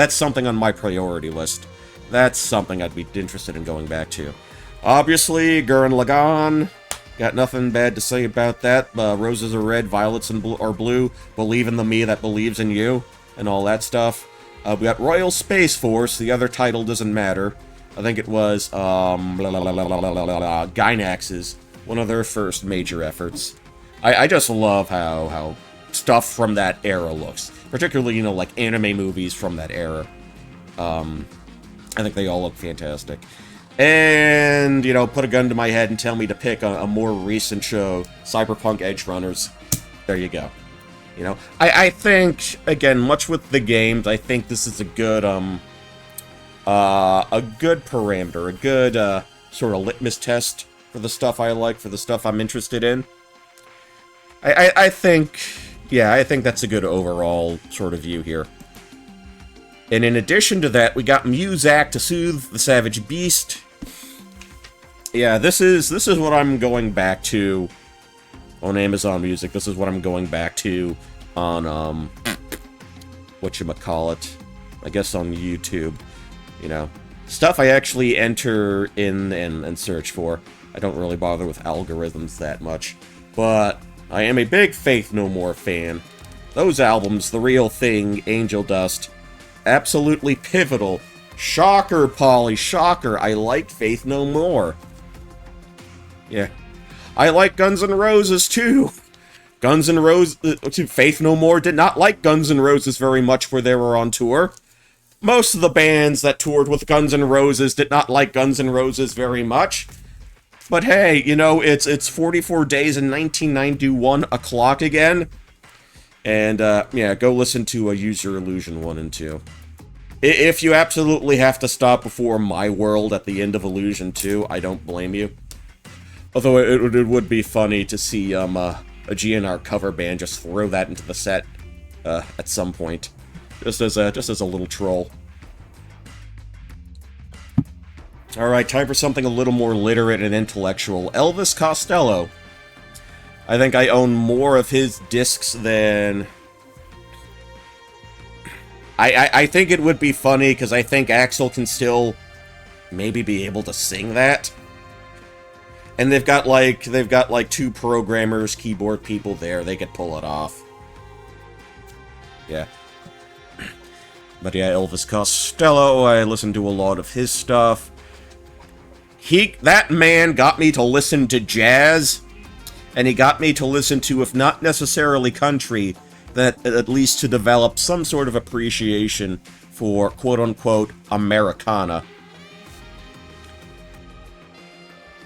something on my priority list. That's something I'd be interested in going back to. Obviously, Gurren Lagann. Got nothing bad to say about that. Roses are red, violets are blue. Believe in the me that believes in you. And all that stuff. We got Royal Space Force. The other title doesn't matter. I think it was, Gynax's. One of their first major efforts. I just love how stuff from that era looks. Particularly, you know, like anime movies from that era. I think they all look fantastic. And, you know, put a gun to my head and tell me to pick a more recent show, Cyberpunk Edgerunners. There you go. You know, I think, again, much with the games, I think this is a good parameter, a good, sort of litmus test for the stuff I like, for the stuff I'm interested in. I think, yeah, I think that's a good overall sort of view here. And in addition to that, we got Muzak to Soothe the Savage Beast. Yeah, this is what I'm going back to on Amazon Music. This is what I'm going back to on, whatchamacallit, I guess on YouTube, you know. Stuff I actually enter in and search for. I don't really bother with algorithms that much. But I am a big Faith No More fan. Those albums, The Real Thing, Angel Dust, absolutely pivotal. Shocker, Polly, shocker. I like Faith No More. Yeah. I like Guns N' Roses, too. Guns N' Roses... Faith No More did not like Guns N' Roses very much where they were on tour. Most of the bands that toured with Guns N' Roses did not like Guns N' Roses very much. But hey, you know, it's 44 days in 1991 o'clock again. And, yeah, go listen to Use Your Illusion 1 and 2. If you absolutely have to stop before My World at the end of Illusion 2, I don't blame you. Although it would be funny to see a GNR cover band just throw that into the set at some point. Just as a little troll. Alright, time for something a little more literate and intellectual. Elvis Costello. I think I own more of his discs than... I think it would be funny, because I think Axl can still maybe be able to sing that. And they've got like two programmers, keyboard people there, they could pull it off. Yeah. But yeah, Elvis Costello, I listened to a lot of his stuff. That man got me to listen to jazz, and he got me to listen to, if not necessarily country, that at least to develop some sort of appreciation for quote-unquote Americana.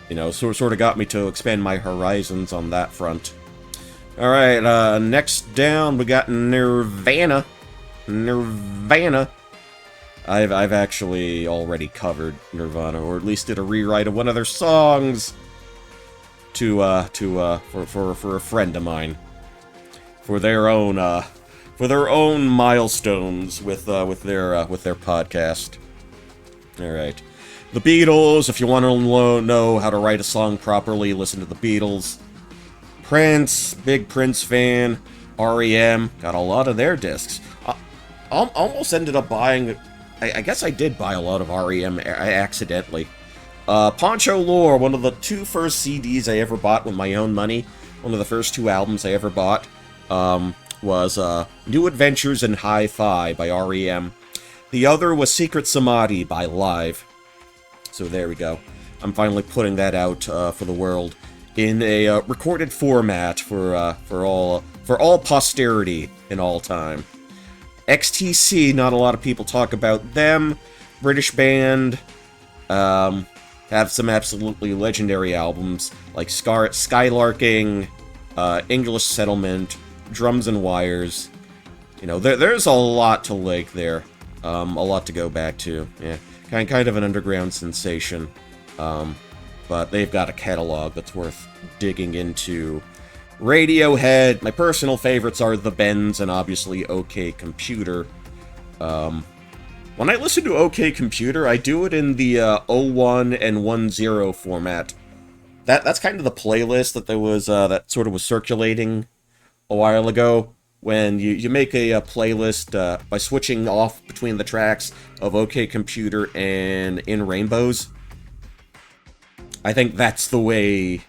You know, sort of got me to expand my horizons on that front. Alright, next down we got Nirvana. Nirvana. I've actually already covered Nirvana, or at least did a rewrite of one of their songs for a friend of mine. For their own milestones with their podcast. Alright. The Beatles, if you want to know how to write a song properly, listen to the Beatles. Prince, big Prince fan. REM, got a lot of their discs. Almost ended up buying I guess I did buy a lot of REM accidentally. Poncho Lore, one of the two first CDs I ever bought with my own money. One of the first two albums I ever bought was New Adventures in Hi-Fi by REM. The other was Secret Samadhi by Live. So there we go. I'm finally putting that out for the world in a recorded format for all posterity in all time. XTC, not a lot of people talk about them. British band, have some absolutely legendary albums like Skylarking, English Settlement, Drums and Wires. You know, there's a lot to like there. A lot to go back to. Yeah, kind of an underground sensation. But they've got a catalog that's worth digging into. Radiohead, my personal favorites are The Bends and obviously OK Computer. When I listen to OK Computer, I do it in the 01 and 10 format. That's kind of the playlist that there was that sort of was circulating a while ago. When you make a playlist by switching off between the tracks of OK Computer and In Rainbows. I think that's the way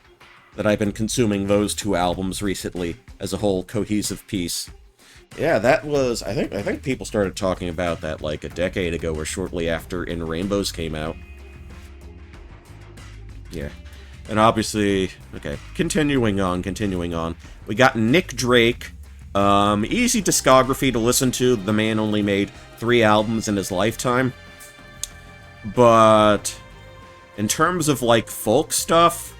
that I've been consuming those two albums recently as a whole cohesive piece. Yeah, that was... I think people started talking about that like a decade ago or shortly after In Rainbows came out. Yeah. And obviously... Okay, continuing on. We got Nick Drake. Easy discography to listen to. The man only made 3 albums in his lifetime. But... in terms of, like, folk stuff...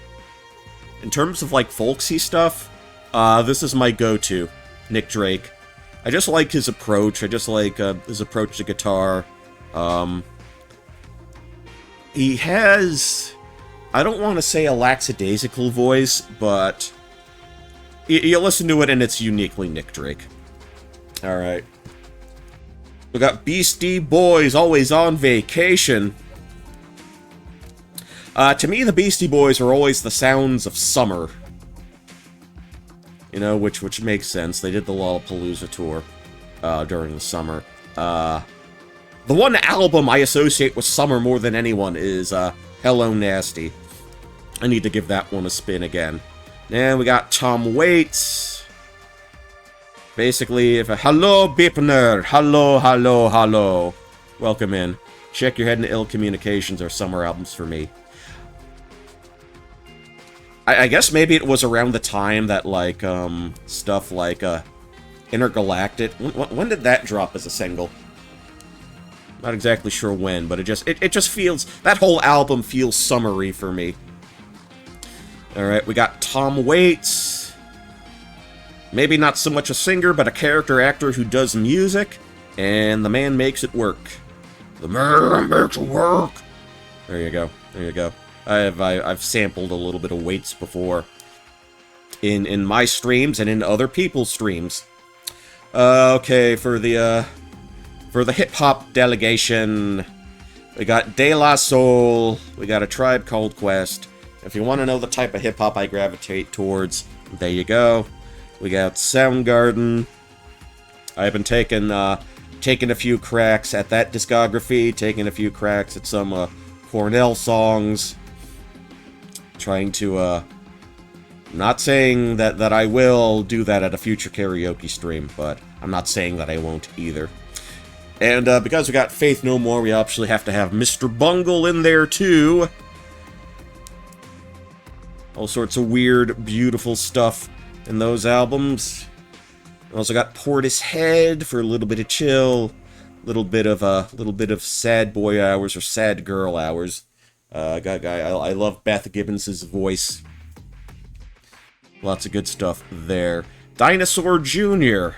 folksy stuff, this is my go-to, Nick Drake. I just like his approach. I just like his approach to guitar. He has... I don't want to say a lackadaisical voice, but... You listen to it and it's uniquely Nick Drake. Alright. We got Beastie Boys, always on vacation. To me, the Beastie Boys are always the sounds of summer. You know, which makes sense. They did the Lollapalooza tour during the summer. The one album I associate with summer more than anyone is Hello Nasty. I need to give that one a spin again. And we got Tom Waits. Basically, hello, Bipner. Hello. Welcome in. Check Your Head and Ill Communications are summer albums for me. I guess maybe it was around the time that, like, stuff like, Intergalactic... When did that drop as a single? Not exactly sure when, but it just feels... That whole album feels summery for me. Alright, we got Tom Waits. Maybe not so much a singer, but a character actor who does music. And the man makes it work. The man makes it work! There you go. I've sampled a little bit of Waits before in my streams and in other people's streams. Okay, for the hip-hop delegation, we got De La Soul, we got A Tribe Called Quest. If you want to know the type of hip-hop I gravitate towards, there you go. We got Soundgarden. I've been taking a few cracks at that discography, taking a few cracks at some Cornell songs. Trying to, not saying that I will do that at a future karaoke stream, but I'm not saying that I won't either. And because we got Faith No More, we actually have to have Mr. Bungle in there too. All sorts of weird, beautiful stuff in those albums. We also got Portishead for a little bit of chill, little bit of sad boy hours or sad girl hours. I love Beth Gibbons' voice. Lots of good stuff there. Dinosaur Jr.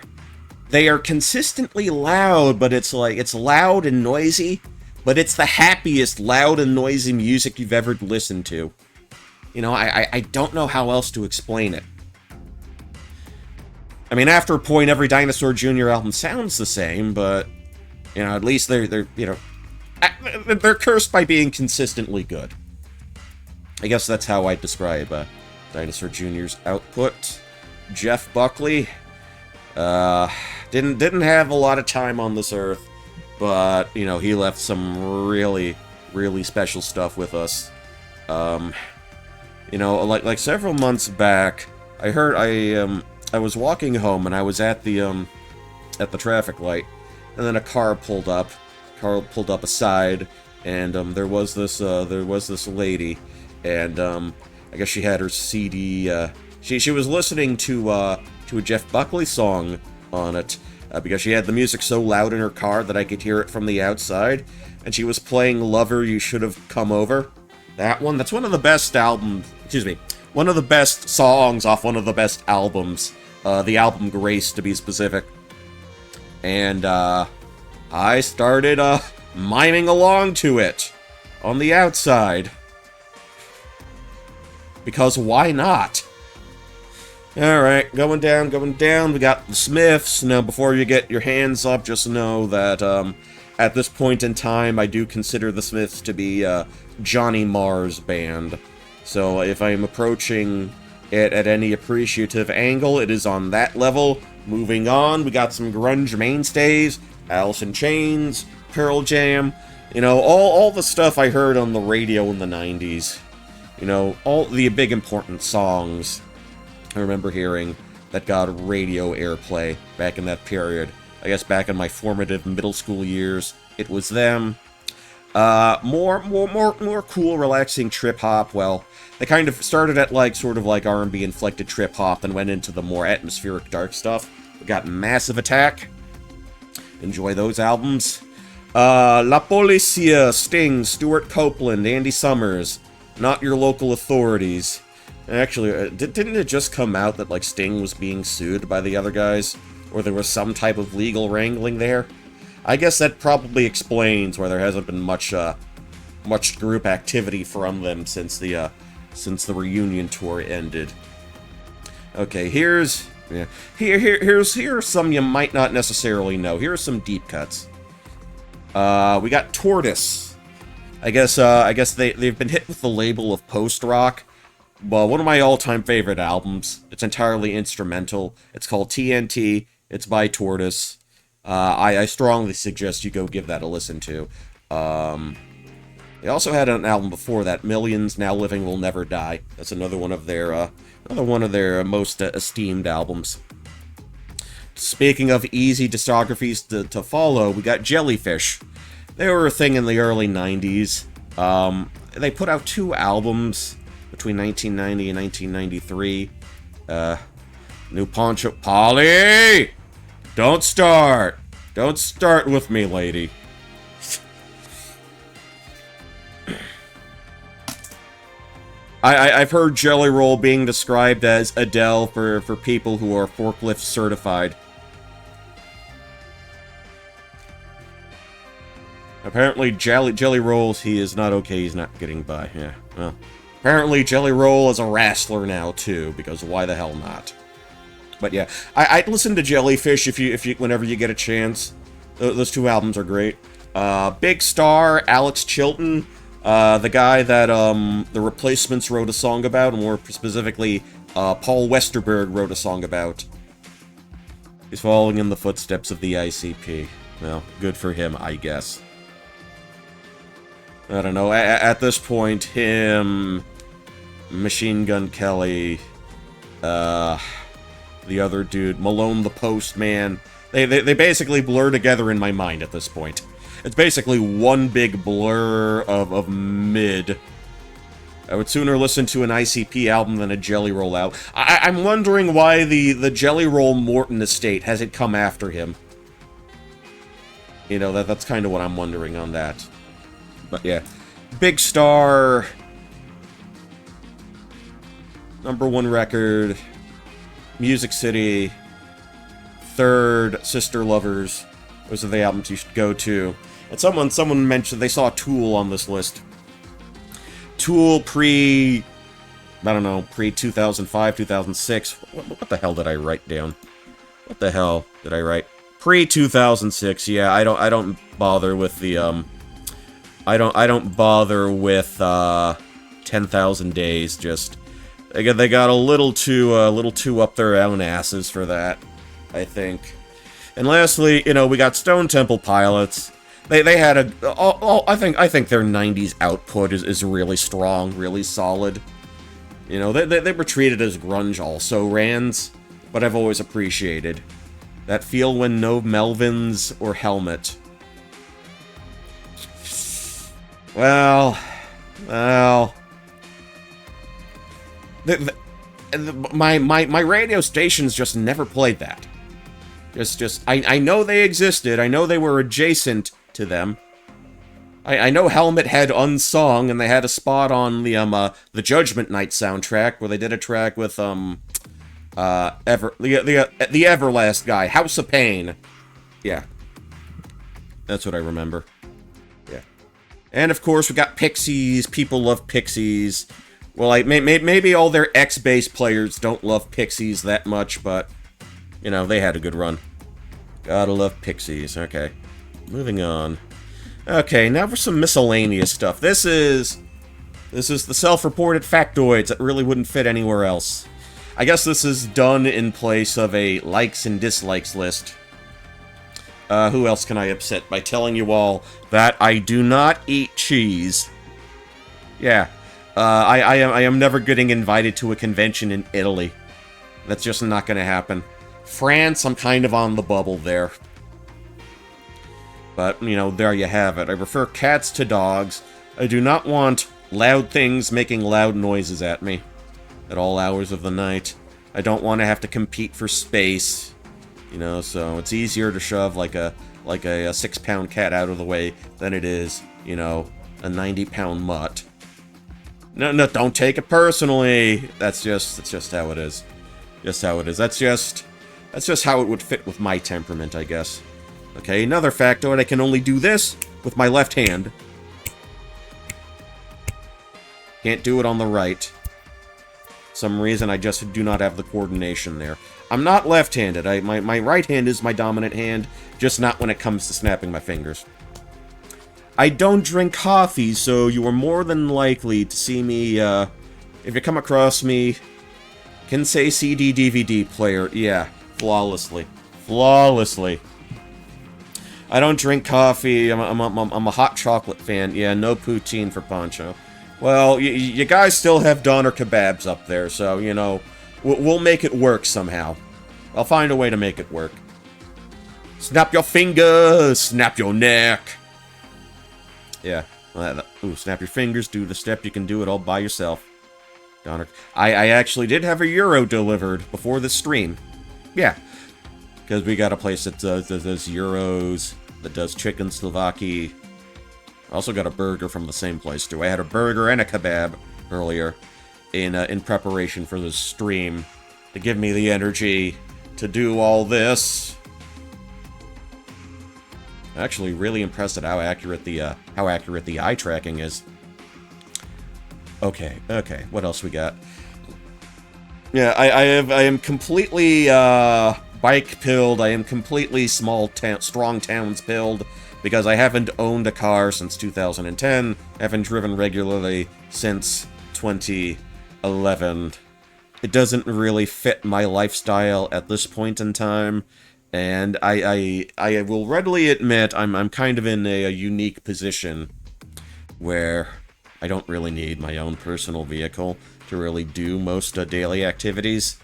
They are consistently loud, but it's loud and noisy, but it's the happiest loud and noisy music you've ever listened to. You know, I don't know how else to explain it. I mean, after a point, every Dinosaur Jr. album sounds the same, but, you know, at least they're cursed by being consistently good. I guess that's how I describe Dinosaur Jr.'s output. Jeff Buckley didn't have a lot of time on this earth. but, you know, he left some really, really special stuff with us. You know, like several months back, I was walking home and I was at the traffic light, and then a car pulled up. Car pulled up aside, and there was this lady, and I guess she had her CD. She was listening to a Jeff Buckley song on it, because she had the music so loud in her car that I could hear it from the outside, and she was playing "Lover, You Should Have Come Over." That one. That's one of the best albums. Excuse me. One of the best songs off one of the best albums. The album Grace, to be specific. And I started miming along to it on the outside. Because why not? Alright, going down. We got the Smiths. Now, before you get your hands up, just know that at this point in time, I do consider the Smiths to be Johnny Marr's band. So if I'm approaching it at any appreciative angle, it is on that level. Moving on, we got some grunge mainstays, Alice in Chains, Pearl Jam, you know, all the stuff I heard on the radio in the 90s. You know, all the big important songs I remember hearing that got radio airplay back in that period. I guess back in my formative middle school years, it was them. More cool, relaxing trip-hop. Well, they kind of started at, like, sort of like R&B inflected trip-hop and went into the more atmospheric dark stuff. We got Massive Attack. Enjoy those albums. La Policia, Sting, Stuart Copeland, Andy Summers. Not Your Local Authorities. Actually, didn't it just come out that, like, Sting was being sued by the other guys? Or there was some type of legal wrangling there? I guess that probably explains why there hasn't been much group activity from them since the reunion tour ended. Okay, here's some you might not necessarily know. Here are some deep cuts. We got Tortoise. I guess they've been hit with the label of post-rock. Well, one of my all-time favorite albums. It's entirely instrumental. It's called TNT. It's by Tortoise. I strongly suggest you go give that a listen to. They also had an album before that, Millions Now Living Will Never Die. That's another one of their most esteemed albums. Speaking of easy discographies to follow, we got Jellyfish. They were a thing in the early 90s. They put out 2 albums between 1990 and 1993. New Poncho... Polly! Don't start! Don't start with me, lady. I've heard Jelly Roll being described as Adele for people who are forklift certified. Apparently, Jelly Rolls, he is not okay, he's not getting by, yeah. Well, apparently Jelly Roll is a wrestler now, too, because why the hell not? But yeah, I'd listen to Jellyfish if you whenever you get a chance. Those 2 albums are great. Big Star, Alex Chilton, the guy that The Replacements wrote a song about, and more specifically, Paul Westerberg wrote a song about. He's following in the footsteps of the ICP. Well, good for him, I guess. I don't know, at this point, him, Machine Gun Kelly, the other dude, Malone the Postman, they basically blur together in my mind at this point. It's basically one big blur of mid. I would sooner listen to an ICP album than a Jelly Roll album. I'm wondering why the Jelly Roll Morton estate hasn't come after him. You know, that's kind of what I'm wondering on that. But yeah, Big Star, #1 record, Music City, 3rd, Sister Lovers. Those are the albums you should go to. And someone mentioned they saw Tool on this list. Tool pre-2005, 2006. What the hell did I write down? What the hell did I write? Pre-2006. Yeah, I don't bother with the I don't bother with 10,000 Days. Just they got a little too up their own asses for that, I think. And lastly, you know, we got Stone Temple Pilots. They had a... I think their 90s output is really strong, really solid. You know, they were treated as grunge also-rans, but I've always appreciated that feel when no Melvins or Helmet. Well... My radio stations just never played that. I know they existed, I know they were adjacent to them. I know Helmet had Unsung, and they had a spot on the Judgment Night soundtrack, where they did a track with, the Everlast guy, House of Pain. Yeah. That's what I remember. Yeah. And, of course, we got Pixies, people love Pixies. Well, like, maybe all their X-bass players don't love Pixies that much, but, you know, they had a good run. Gotta love Pixies. Okay. Moving on. Okay, now for some miscellaneous stuff. This is the self-reported factoids that really wouldn't fit anywhere else. I guess this is done in place of a likes and dislikes list. Who else can I upset by telling you all that I do not eat cheese? Yeah. I am never getting invited to a convention in Italy. That's just not gonna happen. France, I'm kind of on the bubble there. But, you know, there you have it. I prefer cats to dogs. I do not want loud things making loud noises at me at all hours of the night. I don't want to have to compete for space. You know, so it's easier to shove like a 6-pound cat out of the way than it is, you know, a 90-pound mutt. No, don't take it personally. That's just how it is. Just how it is. That's just how it would fit with my temperament, I guess. Okay, another factoid, I can only do this with my left hand. Can't do it on the right. Some reason I just do not have the coordination there. I'm not left-handed. My right hand is my dominant hand, just not when it comes to snapping my fingers. I don't drink coffee, so you are more than likely to see me, if you come across me, can say CD DVD player. Yeah, flawlessly. Flawlessly. I don't drink coffee. I'm a hot chocolate fan. Yeah, no poutine for Poncho. Well, you guys still have doner kebabs up there, so, you know, we'll make it work somehow. I'll find a way to make it work. Snap your fingers, snap your neck. Yeah. Ooh, snap your fingers, do the step, you can do it all by yourself. Doner. I actually did have a Euro delivered before the stream. Yeah. Because we got a place that does Euros, that does chicken Slovaki. I also got a burger from the same place, too. I had a burger and a kebab earlier in preparation for the stream to give me the energy to do all this. I'm actually really impressed at how accurate the eye tracking is. Okay, what else we got? Yeah, I am completely bike pilled. I am completely strong towns pilled because I haven't owned a car since 2010. Haven't driven regularly since 2011. It doesn't really fit my lifestyle at this point in time, and I will readily admit I'm kind of in a unique position where I don't really need my own personal vehicle to really do most daily activities.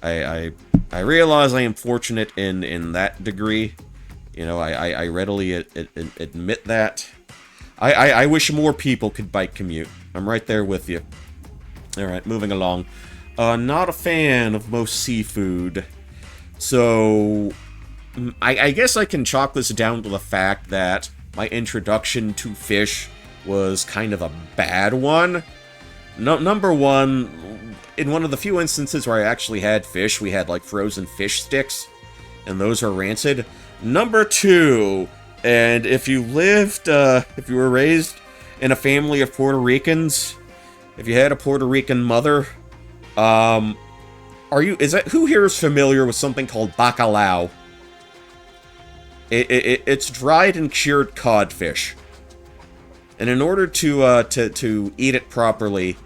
I realize I am fortunate in that degree. You know, I readily admit that. I wish more people could bike commute. I'm right there with you. Alright, moving along. Not a fan of most seafood. So, I guess I can chalk this down to the fact that my introduction to fish was kind of a bad one. Number one, in one of the few instances where I actually had fish, we had, like, frozen fish sticks, and those are rancid. Number two, and if you were raised in a family of Puerto Ricans, if you had a Puerto Rican mother, who here is familiar with something called bacalao? It's dried and cured codfish. And in order to eat it properly, it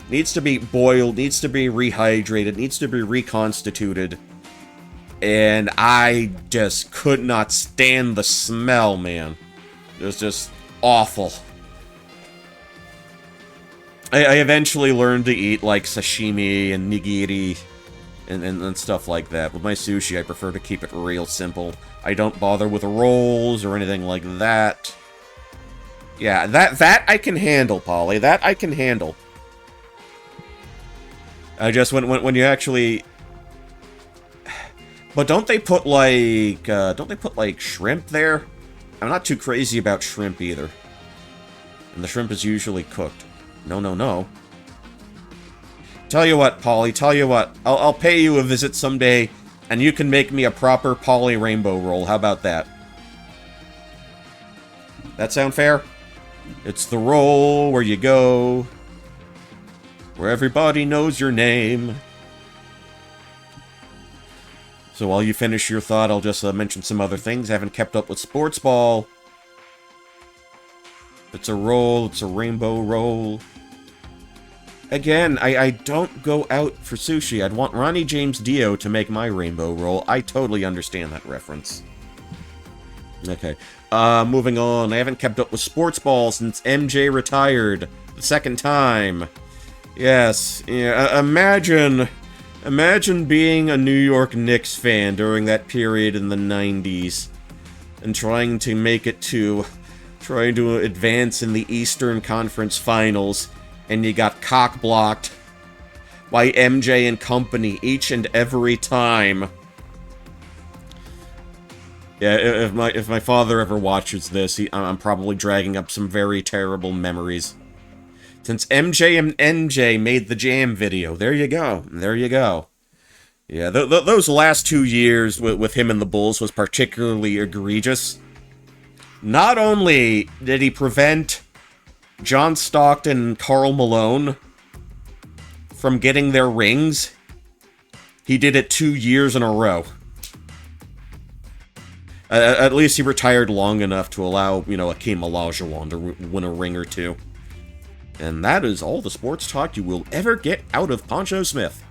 needs to be boiled, needs to be rehydrated, needs to be reconstituted. And I just could not stand the smell, man. It was just awful. I eventually learned to eat, like, sashimi and nigiri and stuff like that. With my sushi, I prefer to keep it real simple. I don't bother with rolls or anything like that. Yeah, that I can handle, Polly. That I can handle. I just, when you actually... But don't they put, like, shrimp there? I'm not too crazy about shrimp, either. And the shrimp is usually cooked. No, no, no. Tell you what, Polly, tell you what. I'll pay you a visit someday, and you can make me a proper Polly rainbow roll. How about that? That sound fair? It's the roll where you go, where everybody knows your name. So while you finish your thought, I'll just mention some other things. I haven't kept up with Sports Ball. It's a roll, it's a rainbow roll. Again, I don't go out for sushi. I'd want Ronnie James Dio to make my rainbow roll. I totally understand that reference. Okay, moving on. I haven't kept up with Sports Ball since MJ retired. The second time. Yes, yeah, imagine being a New York Knicks fan during that period in the 90s. And trying to advance in the Eastern Conference Finals. And you got cock-blocked by MJ and company each and every time. Yeah, if my father ever watches this, I'm probably dragging up some very terrible memories. Since MJ and NJ made the Jam video. There you go. There you go. Yeah, those last 2 years with him and the Bulls was particularly egregious. Not only did he prevent John Stockton and Karl Malone from getting their rings, he did it 2 years in a row. At least he retired long enough to allow, Akeem Olajuwon to win a ring or two. And that is all the sports talk you will ever get out of Poncho Smith.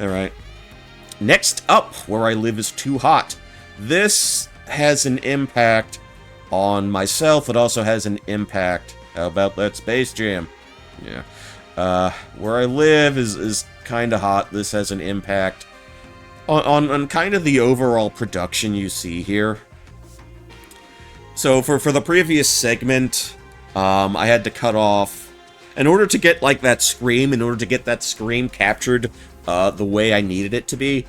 Alright. Next up, Where I Live is Too Hot. This has an impact on myself. It also has an impact. How about that Space Jam? Yeah. Where I Live is kind of hot. This has an impact on kind of the overall production you see here. So for the previous segment, I had to cut off, in order to get that scream captured the way I needed it to be,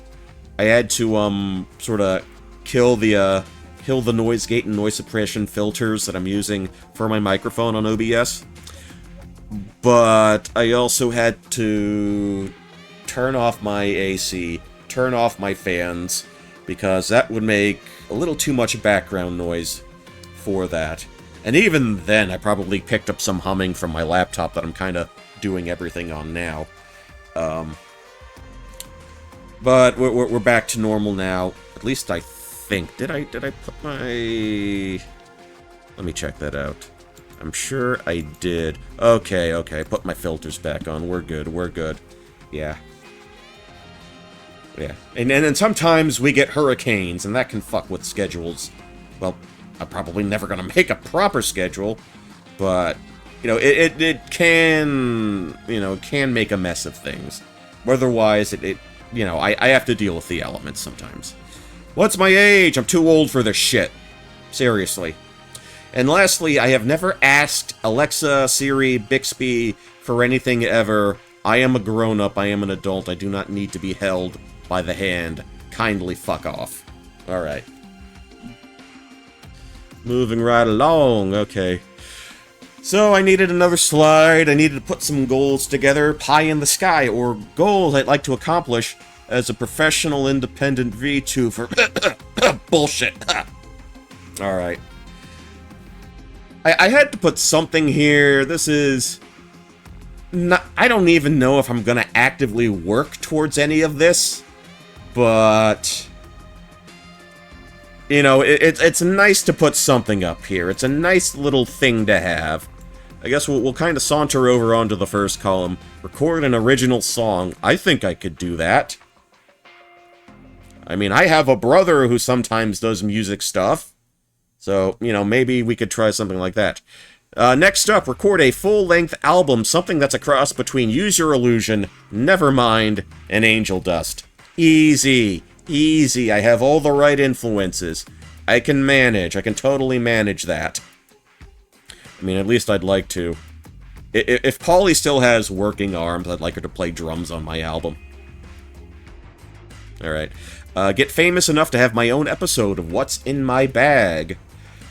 I had to sort of kill the noise gate and noise suppression filters that I'm using for my microphone on OBS. But I also had to turn off my AC, turn off my fans, because that would make a little too much background noise for that. And even then, I probably picked up some humming from my laptop that I'm kind of doing everything on now. But we're back to normal now. At least I think. Did I put my... Let me check that out. I'm sure I did. Okay, put my filters back on. We're good. Yeah. Yeah. And then sometimes we get hurricanes, and that can fuck with schedules. Well, I'm probably never gonna make a proper schedule, but, it can, can make a mess of things. Otherwise, I have to deal with the elements sometimes. What's my age? I'm too old for this shit. Seriously. And lastly, I have never asked Alexa, Siri, Bixby for anything ever. I am a grown-up. I am an adult. I do not need to be held by the hand. Kindly fuck off. Alright. Moving right along. Okay. So I needed another slide. I needed to put some goals together. Pie in the sky, or goals I'd like to accomplish as a professional independent VTuber. Bullshit. Alright. I had to put something here. This is... I don't even know if I'm gonna actively work towards any of this, but... it's nice to put something up here. It's a nice little thing to have. I guess we'll kind of saunter over onto the first column. Record an original song. I think I could do that. I mean, I have a brother who sometimes does music stuff. So, you know, maybe we could try something like that. Next up, record a full-length album, something that's a cross between Use Your Illusion, Nevermind, and Angel Dust. Easy. Easy. I have all the right influences. I can manage. I can totally manage that. I mean, at least I'd like to. If Polly still has working arms, I'd like her to play drums on my album. Alright. Get famous enough to have my own episode of What's in My Bag.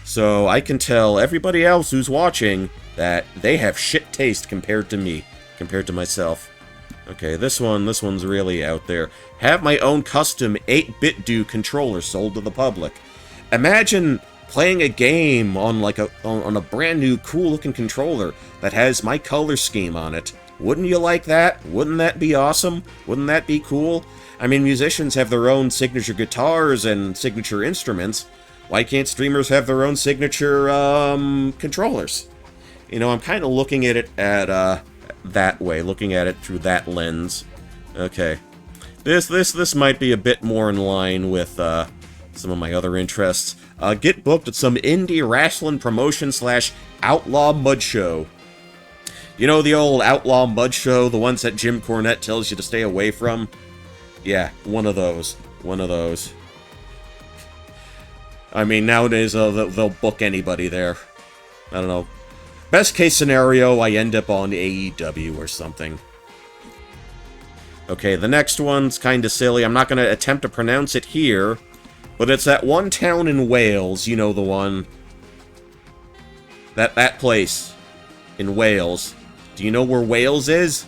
So I can tell everybody else who's watching that they have shit taste compared to me. Compared to myself. Okay, this one's really out there. Have my own custom 8-bit do controller sold to the public. Imagine playing a game on like on a brand new cool looking controller that has my color scheme on it. Wouldn't you like that? Wouldn't that be awesome? Wouldn't that be cool? I mean, musicians have their own signature guitars and signature instruments. Why can't streamers have their own signature controllers? You know, I'm kind of looking at it at that way, looking at it through that lens. Okay, this might be a bit more in line with some of my other interests. Get booked at some indie wrestling promotion / outlaw mud show. You know the old outlaw mud show, the ones that Jim Cornette tells you to stay away from? Yeah, one of those. One of those. I mean, nowadays they'll book anybody there. I don't know. Best case scenario, I end up on AEW or something. Okay, the next one's kind of silly. I'm not going to attempt to pronounce it here, but it's that one town in Wales. You know the one. That place in Wales. Do you know where Wales is?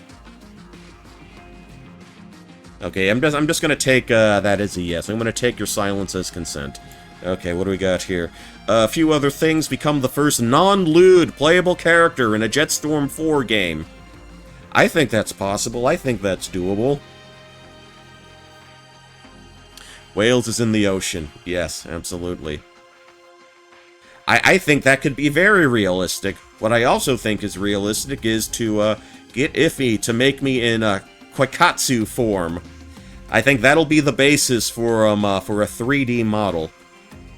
Okay, I'm just gonna take that as a yes. I'm gonna take your silence as consent. Okay, what do we got here? A few other things. Become the first non-lewd playable character in a Jetstorm 4 game. I think that's possible. I think that's doable. Wales is in the ocean. Yes, absolutely. I think that could be very realistic. What I also think is realistic is to get Iffy to make me in a Quikatsu form. I think that'll be the basis for a 3D model.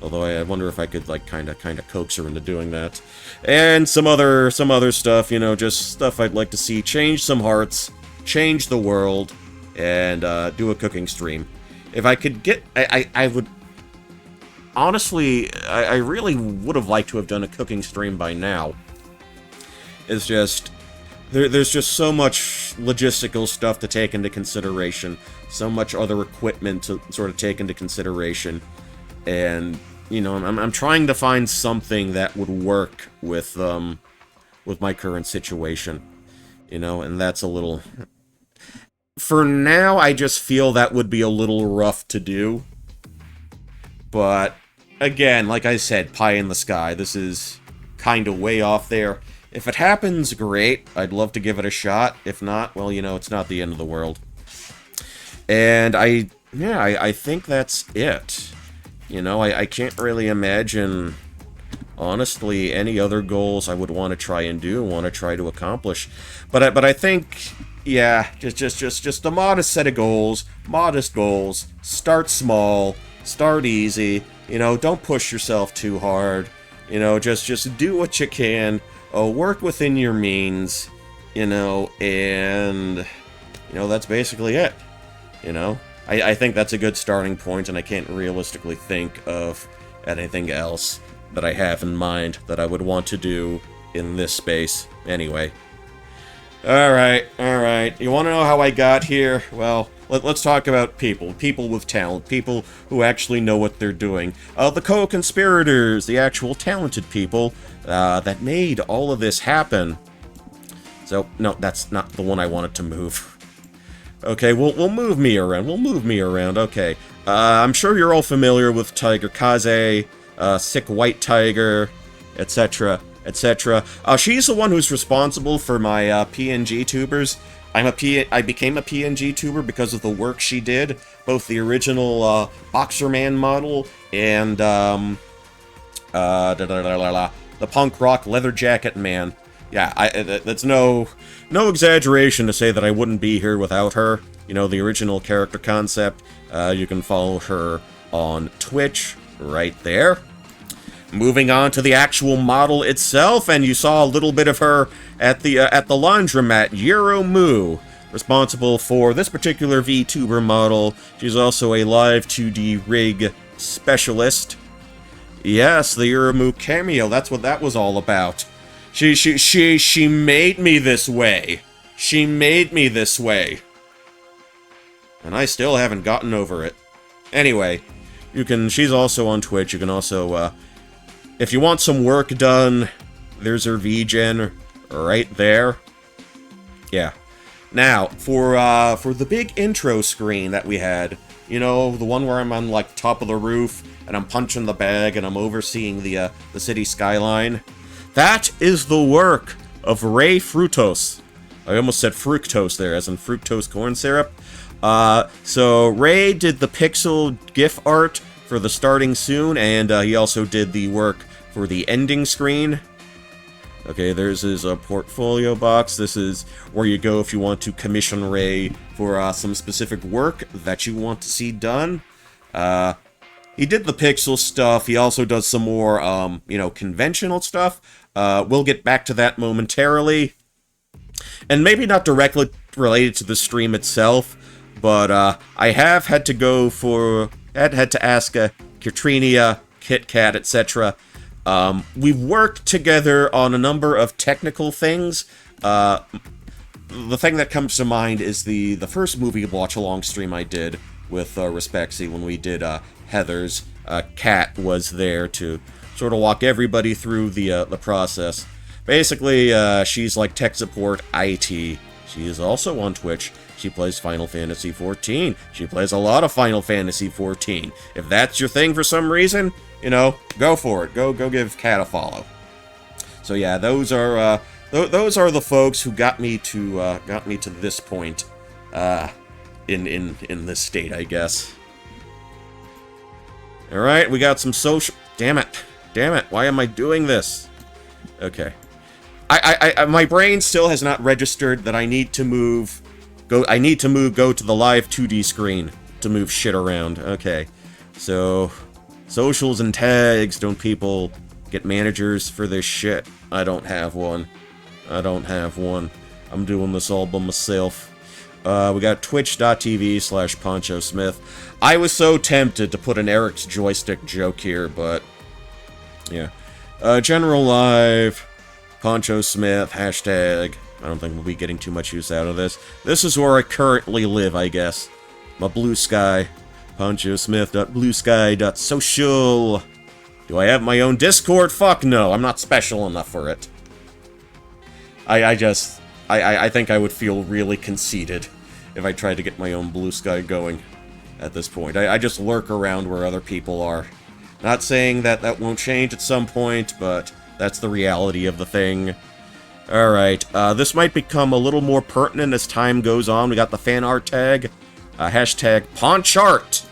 Although I wonder if I could like kind of coax her into doing that. And some other stuff, you know, just stuff I'd like to see. Change some hearts, change the world, and do a cooking stream. If I could get, I would. Honestly, I really would have liked to have done a cooking stream by now. It's just there's just so much logistical stuff to take into consideration, so much other equipment to sort of take into consideration, and you know, I'm trying to find something that would work with my current situation, you know, and that's a little. For now, I just feel that would be a little rough to do, but again, like I said, pie in the sky. This is kind of way off there. If it happens, great. I'd love to give it a shot. If not, well, you know, it's not the end of the world. And I think that's it. You know, I can't really imagine, honestly, any other goals I would want to try and do, want to try to accomplish. But I think, yeah, just a modest set of goals, modest goals. Start small, start easy. You know, don't push yourself too hard. You know, just do what you can. Work within your means. You know, and you know that's basically it. You know, I think that's a good starting point, and I can't realistically think of anything else that I have in mind that I would want to do in this space. Anyway. Alright. You want to know how I got here? Well, let's talk about people. People with talent. People who actually know what they're doing. The co-conspirators, the actual talented people that made all of this happen. So, no, that's not the one I wanted to move. Okay, we'll move me around. We'll move me around. Okay. I'm sure you're all familiar with Tiger Kaze, Sick White Tiger, etc., etc. She's the one who's responsible for my PNG tubers. I became a PNG tuber because of the work she did, both the original Boxer Man model and the punk rock leather jacket man. Yeah, that's no exaggeration to say that I wouldn't be here without her. You know, the original character concept. You can follow her on Twitch right there. moving on to the actual model itself, and you saw a little bit of her at the laundromat. Yuru, responsible for this particular VTuber model. She's also a live 2D rig specialist. Yes, the Yuru cameo. That's what that was all about. She made me this way. She made me this way. And I still haven't gotten over it. Anyway, she's also on Twitch. You can also, if you want some work done, there's her VGen right there. Yeah. Now, for the big intro screen that we had, you know, the one where I'm on, like, top of the roof, and I'm punching the bag, and I'm overseeing the city skyline, that is the work of Ray Fructose. I almost said fructose there, as in fructose corn syrup. So Ray did the pixel GIF art for the starting soon, and he also did the work for the ending screen. Okay, there's his portfolio box. This is where you go if you want to commission Ray for some specific work that you want to see done. He did the pixel stuff. He also does some more, you know, conventional stuff. We'll get back to that momentarily. And maybe not directly related to the stream itself, but I have had to go for... had to ask Katrina, KitKat, etc. We've worked together on a number of technical things. The thing that comes to mind is the first movie watch-along stream I did with Respexy when we did Heather's. Kat was there to sort of walk everybody through the process. Basically, she's like tech support IT. She is also on Twitch. She plays Final Fantasy XIV. She plays a lot of Final Fantasy XIV. If that's your thing for some reason, you know, go for it. Go give Kat a follow. So yeah, those are the folks who got me to this point in this state, I guess. All right, we got some social. Damn it! Why am I doing this? Okay. My brain still has not registered that I need to move. Go to the live 2D screen to move shit around. Okay. So, socials and tags. Don't people get managers for this shit? I don't have one. I'm doing this all by myself. We got twitch.tv/Poncho Smith. I was so tempted to put an Eric's joystick joke here, but yeah. General Live, Poncho Smith, hashtag. I don't think we'll be getting too much use out of this. This is where I currently live, I guess. My blue sky. PonchoSmith.bluesky.social. Do I have my own Discord? Fuck no, I'm not special enough for it. I think I would feel really conceited if I tried to get my own blue sky going at this point. I just lurk around where other people are. Not saying that won't change at some point, but that's the reality of the thing. Alright, this might become a little more pertinent as time goes on. We got the fan art tag. Hashtag Ponchart.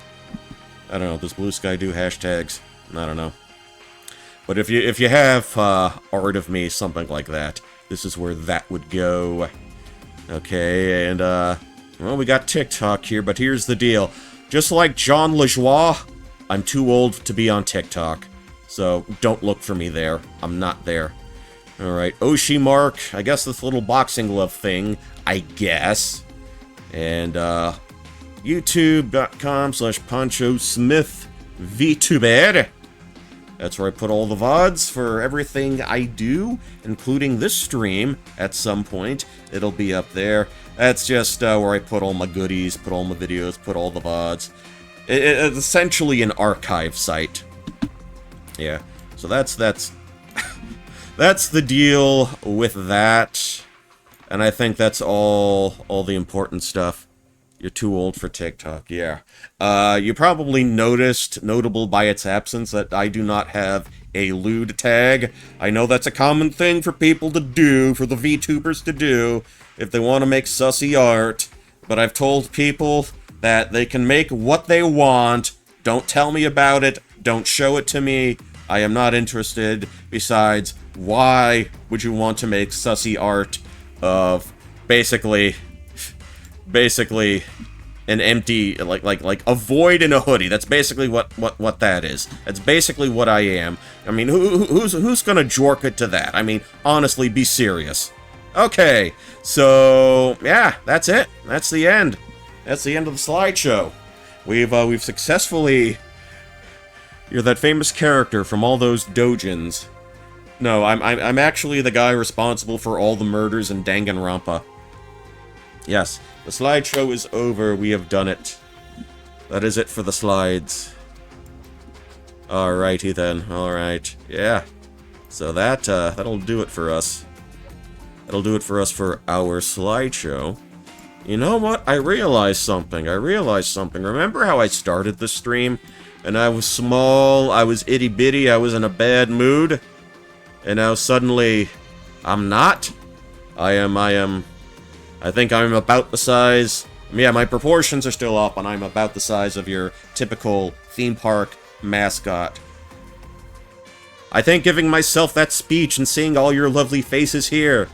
I don't know, does Blue Sky do hashtags? I don't know. But if you have art of me, something like that, this is where that would go. Okay, and well, we got TikTok here, but here's the deal. Just like John LaJoie, I'm too old to be on TikTok. So don't look for me there. I'm not there. Alright, Oshi Mark, I guess this little boxing glove thing, I guess. And youtube.com/Poncho Smith VTuber. That's where I put all the VODs for everything I do, including this stream at some point. It'll be up there. That's just where I put all my goodies, put all my videos, put all the VODs. It's essentially an archive site. Yeah, so that's that's the deal with that. And I think that's all the important stuff. You're too old for TikTok, yeah. You probably noticed, notable by its absence, that I do not have a lewd tag. I know that's a common thing for people to do, for the VTubers to do, if they want to make sussy art. But I've told people that they can make what they want. Don't tell me about it. Don't show it to me. I am not interested. Besides, why would you want to make sussy art of basically an empty, like a void in a hoodie. That's basically what that is. That's basically what I am. I mean, who's gonna jork it to that? I mean, honestly, be serious. Okay, so yeah, that's it. That's the end. That's the end of the slideshow. We've successfully. You're that famous character from all those doujins. No, I'm actually the guy responsible for all the murders in Danganronpa. Yes, the slideshow is over. We have done it. That is it for the slides. Alrighty then. Alright. Yeah. So that'll do it for us. That'll do it for us for our slideshow. You know what? I realized something. Remember how I started the stream? And I was small, I was itty-bitty, I was in a bad mood? And now suddenly, I'm not? I think I'm about the size... Yeah, my proportions are still up, and I'm about the size of your typical theme park mascot. I think giving myself that speech and seeing all your lovely faces here,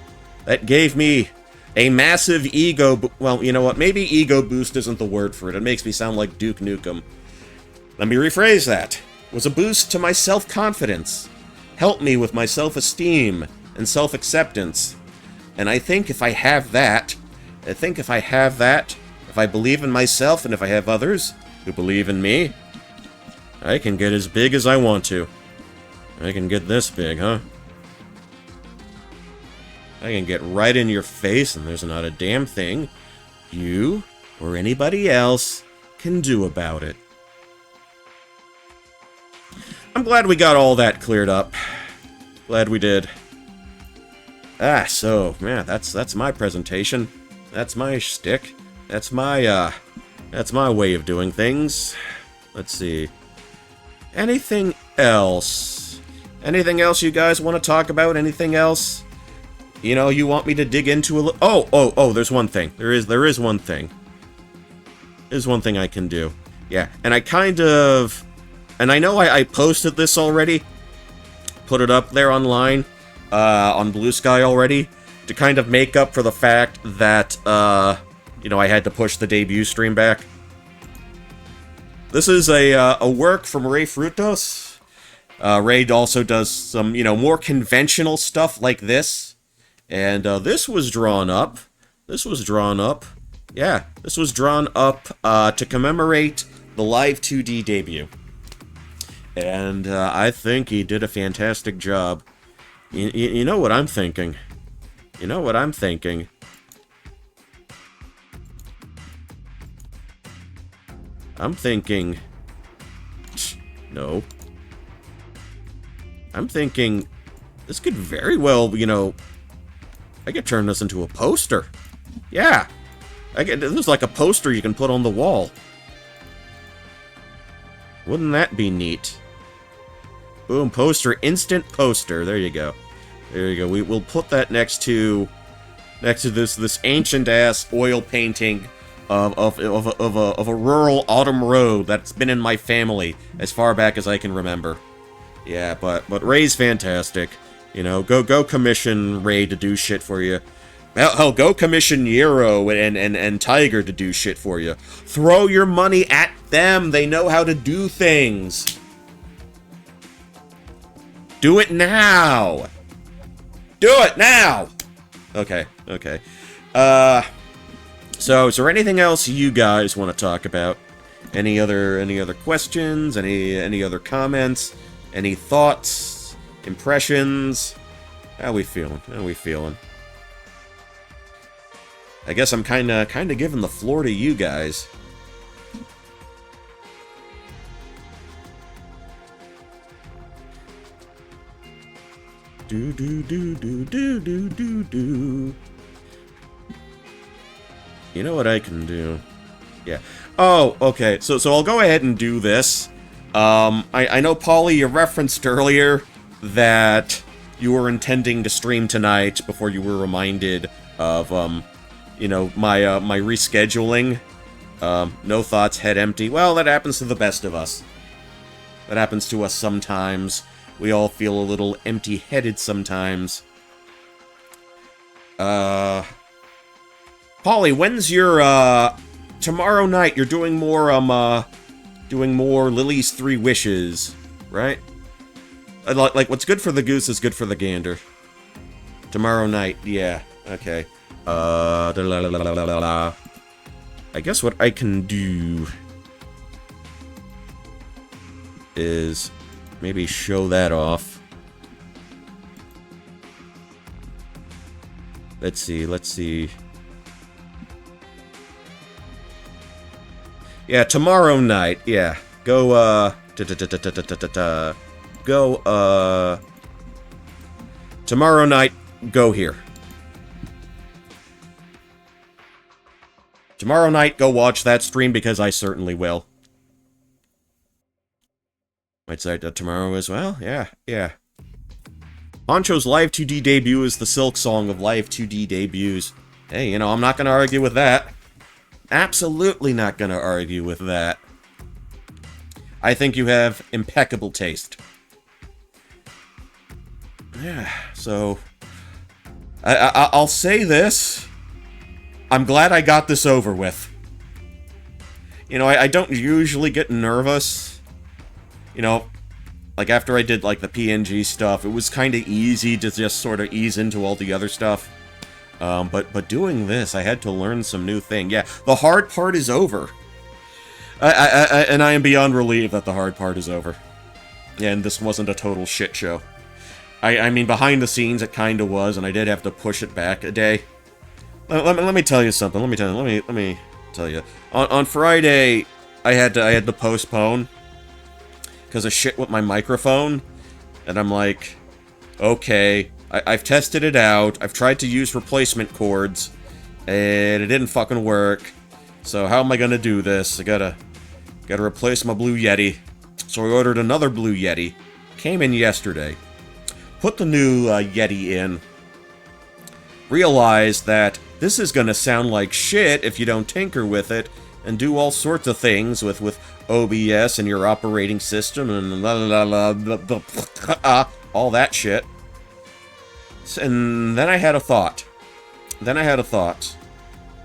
that gave me a massive ego... Well, you know what, maybe ego boost isn't the word for it. It makes me sound like Duke Nukem. Let me rephrase that. It was a boost to my self-confidence. Helped me with my self-esteem and self-acceptance. And I think if I have that, if I believe in myself and if I have others who believe in me, I can get as big as I want to. I can get this big, huh? I can get right in your face and there's not a damn thing you or anybody else can do about it. I'm glad we got all that cleared up. Glad we did. So, man, that's my presentation. That's my shtick. That's my way of doing things. Let's see. Anything else? Anything else you guys want to talk about? Anything else? You know, you want me to dig into a little... Oh, there's one thing. There is one thing. There's one thing I can do. Yeah, and I kind of... And I know I posted this already, put it up there online, on Blue Sky already, to kind of make up for the fact that, you know, I had to push the debut stream back. This is a work from Ray Frutos. Ray also does some, you know, more conventional stuff like this. And this was drawn up. Yeah, this was drawn up to commemorate the Live 2D debut. And I think he did a fantastic job. You know what I'm thinking? I'm thinking... No. I'm thinking... This could very well, you know... I could turn this into a poster. Yeah! This is like a poster you can put on the wall. Wouldn't that be neat? Boom, poster, instant poster. There you go. We'll put that next to this ancient-ass oil painting of a rural autumn road that's been in my family as far back as I can remember. Yeah, but Ray's fantastic. You know, go commission Ray to do shit for you. Hell, go commission Yero and Tiger to do shit for you. Throw your money at them. They know how to do things. Do it now. Do it now. Okay. So, is there anything else you guys want to talk about? Any other questions? Any other comments? Any thoughts? Impressions? How we feeling? I guess I'm kinda giving the floor to you guys. Do. You know what I can do? Yeah. Oh, okay. So I'll go ahead and do this. I know, Paulie, you referenced earlier that you were intending to stream tonight before you were reminded of, you know, my rescheduling. No thoughts, head empty. Well, that happens to the best of us. That happens to us sometimes. We all feel a little empty-headed sometimes. Paulie, when's your tomorrow night you're doing more, Lily's Three Wishes, right? Like, what's good for the goose is good for the gander. Tomorrow night, yeah, okay. I guess what I can do is maybe show that off. Let's see. Yeah, tomorrow night, yeah. Go, tomorrow night, go here. Tomorrow night, go watch that stream, because I certainly will. Might say that tomorrow as well? Yeah. Honcho's Live 2D debut is the Silk Song of Live 2D debuts. Hey, you know, I'm not gonna argue with that. Absolutely not gonna argue with that. I think you have impeccable taste. Yeah, so... I'll say this. I'm glad I got this over with. You know, I don't usually get nervous. You know, like after I did like the PNG stuff, it was kind of easy to just sort of ease into all the other stuff. But doing this, I had to learn some new thing. Yeah, the hard part is over. And I am beyond relieved that the hard part is over. Yeah, and this wasn't a total shit show. I mean, behind the scenes, it kind of was, and I did have to push it back a day. Let me tell you something. Let me tell you. On Friday, I had to postpone because of shit with my microphone, and I'm like, okay, I've tested it out. I've tried to use replacement cords, and it didn't fucking work. So how am I gonna do this? I gotta replace my Blue Yeti. So I ordered another Blue Yeti. Came in yesterday. Put the new Yeti in. Realized that this is gonna sound like shit if you don't tinker with it and do all sorts of things with OBS and your operating system and all that shit. And then I had a thought.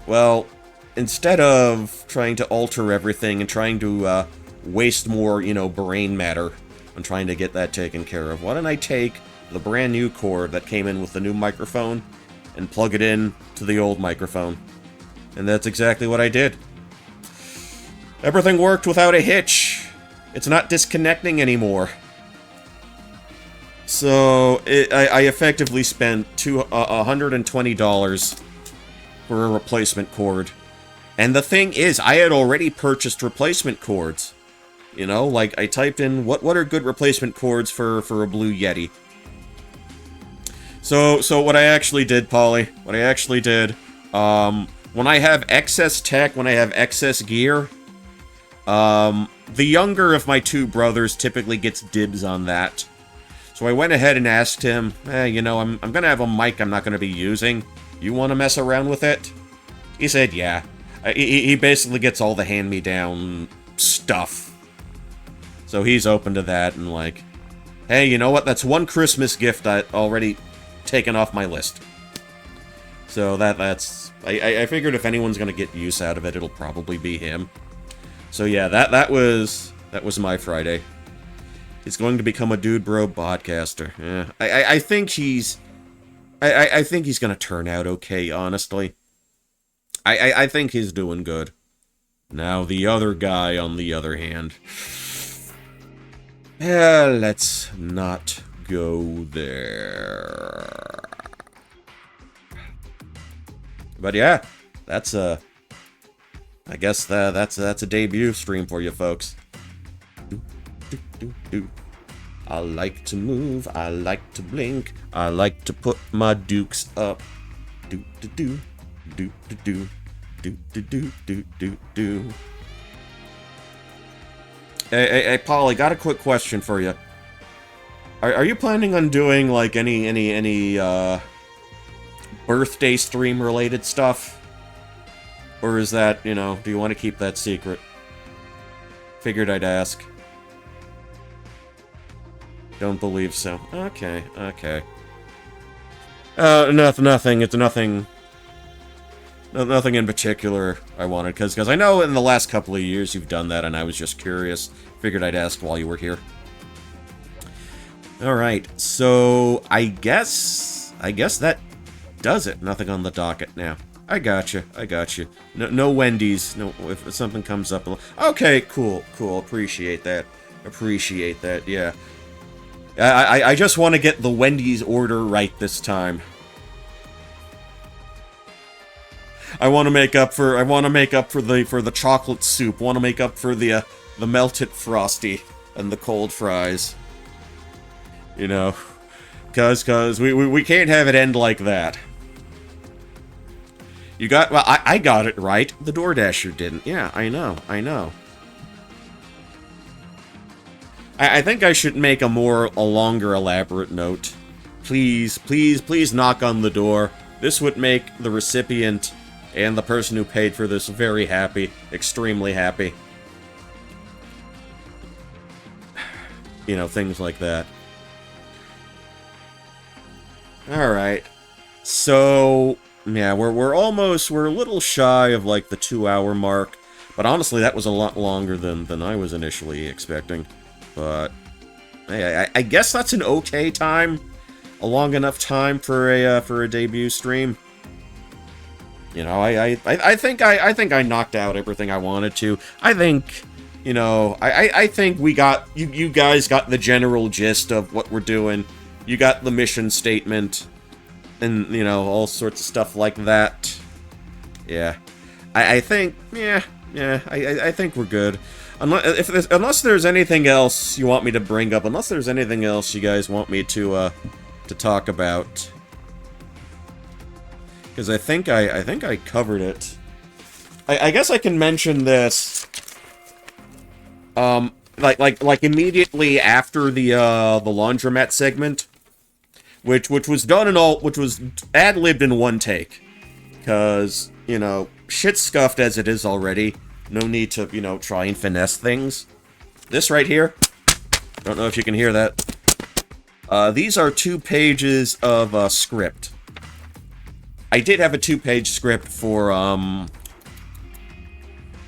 Well, instead of trying to alter everything and trying to waste more, you know, brain matter on trying to get that taken care of, why don't I take the brand new cord that came in with the new microphone and plug it in to the old microphone? And that's exactly what I did. Everything worked without a hitch. It's not disconnecting anymore. So, I effectively spent $120 for a replacement cord. And the thing is, I had already purchased replacement cords. You know, like, I typed in, what are good replacement cords for a Blue Yeti? So what I actually did, Polly, when I have excess tech, when I have excess gear, the younger of my two brothers typically gets dibs on that. So I went ahead and asked him, you know, I'm gonna have a mic I'm not gonna be using. You want to mess around with it? He said, yeah. He basically gets all the hand-me-down stuff. So he's open to that, and like, hey, you know what? That's one Christmas gift I already taken off my list. So that's... I figured if anyone's gonna get use out of it, it'll probably be him. So yeah, that was my Friday. He's going to become a dude bro podcaster. Yeah. I think he's... I think he's gonna turn out okay, honestly. I think he's doing good. Now, the other guy, on the other hand... let's not go there. But yeah, that's a... I guess that's a debut stream for you folks. I like to move, I like to blink, I like to put my dukes up. Hey, Paul, I got a quick question for you. Are you planning on doing, like, any birthday stream related stuff? Or is that, you know, do you want to keep that secret? Figured I'd ask. Don't believe so. Okay. Nothing. It's nothing Nothing in particular I wanted, because I know in the last couple of years you've done that, and I was just curious. Figured I'd ask while you were here. Alright, so I guess that does it. Nothing on the docket now. I gotcha. No Wendy's. No, if something comes up. Okay, cool. Appreciate that. Yeah. I just want to get the Wendy's order right this time. I want to make up for the chocolate soup. Want to make up for the melted Frosty and the cold fries. You know, cause we can't have it end like that. You got, well, I got it right. The DoorDasher didn't. Yeah, I know. I think I should make a longer elaborate note. Please knock on the door. This would make the recipient and the person who paid for this very happy. Extremely happy. You know, things like that. Alright. So... yeah, we're a little shy of, like, the 2-hour mark. But honestly, that was a lot longer than I was initially expecting. But, hey, I guess that's an okay time. A long enough time for a debut stream. You know, I think I knocked out everything I wanted to. I think, you know, I think we got, you guys got the general gist of what we're doing. You got the mission statement. And, you know, all sorts of stuff like that. Yeah. I think, I think we're good. Unless there's anything else you want me to bring up, unless there's anything else you guys want me to talk about. Because I think I covered it. I guess I can mention this. Like immediately after the laundromat segment. Which was ad-libbed in one take. Because, you know, shit's scuffed as it is already. No need to, you know, try and finesse things. This right here, don't know if you can hear that. These are 2 pages of script. I did have a 2-page script for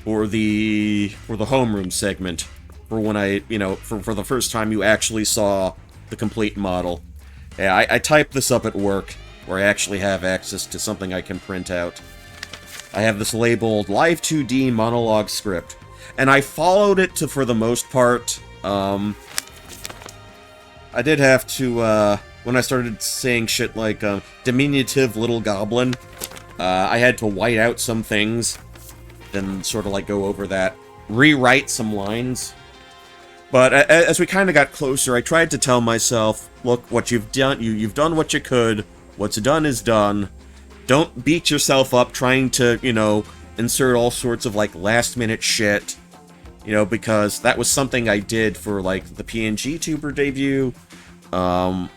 the homeroom segment. For when I, you know, for the first time you actually saw the complete model. Yeah, I typed this up at work, where I actually have access to something I can print out. I have this labeled Live 2D Monologue Script, and I followed it to, for the most part. I did have to, when I started saying shit like, diminutive little goblin, I had to white out some things, then sort of like go over that, rewrite some lines. But as we kind of got closer, I tried to tell myself, look, what you've done, you've done what you could. What's done is done. Don't beat yourself up trying to, you know, insert all sorts of, like, last-minute shit. You know, because that was something I did for, like, the PNG Tuber debut. Like,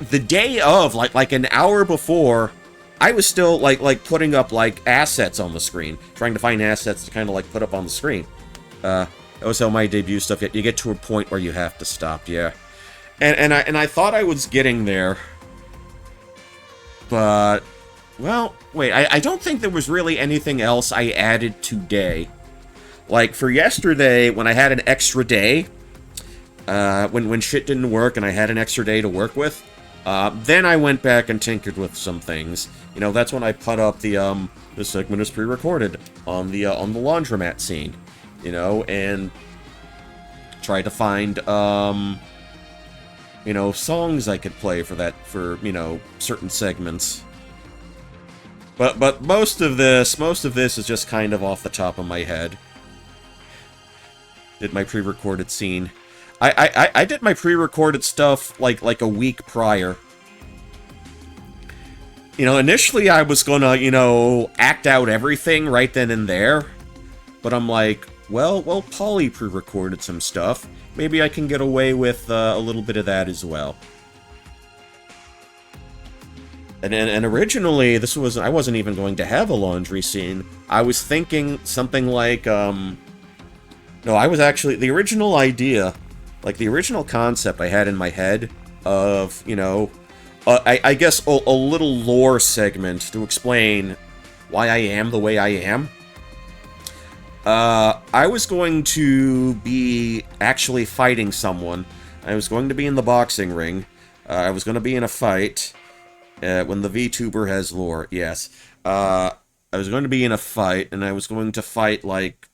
the day of, like an hour before, I was still, like putting up, like, assets on the screen. Trying to find assets to kind of, like, put up on the screen. That was how my debut stuff, you get to a point where you have to stop, yeah. And I thought I was getting there. But, well, wait, I don't think there was really anything else I added today. Like, for yesterday, when I had an extra day, when shit didn't work and I had an extra day to work with, then I went back and tinkered with some things. You know, that's when I put up the segment is pre-recorded on the laundromat scene. You know, and try to find, you know, songs I could play for, you know, certain segments. But most of this is just kind of off the top of my head. Did my pre-recorded scene. I did my pre-recorded stuff, like a week prior. You know, initially I was gonna, you know, act out everything right then and there. But I'm like, well, Polly pre-recorded some stuff. Maybe I can get away with a little bit of that as well. And originally, I wasn't even going to have a laundry scene. I was thinking something like, no, I was actually, the original idea, like the original concept I had in my head of, you know, I guess a little lore segment to explain why I am the way I am. I was going to be actually fighting someone. I was going to be in the boxing ring. I was going to be in a fight. When the VTuber has lore, yes. I was going to be in a fight, and I was going to fight, like,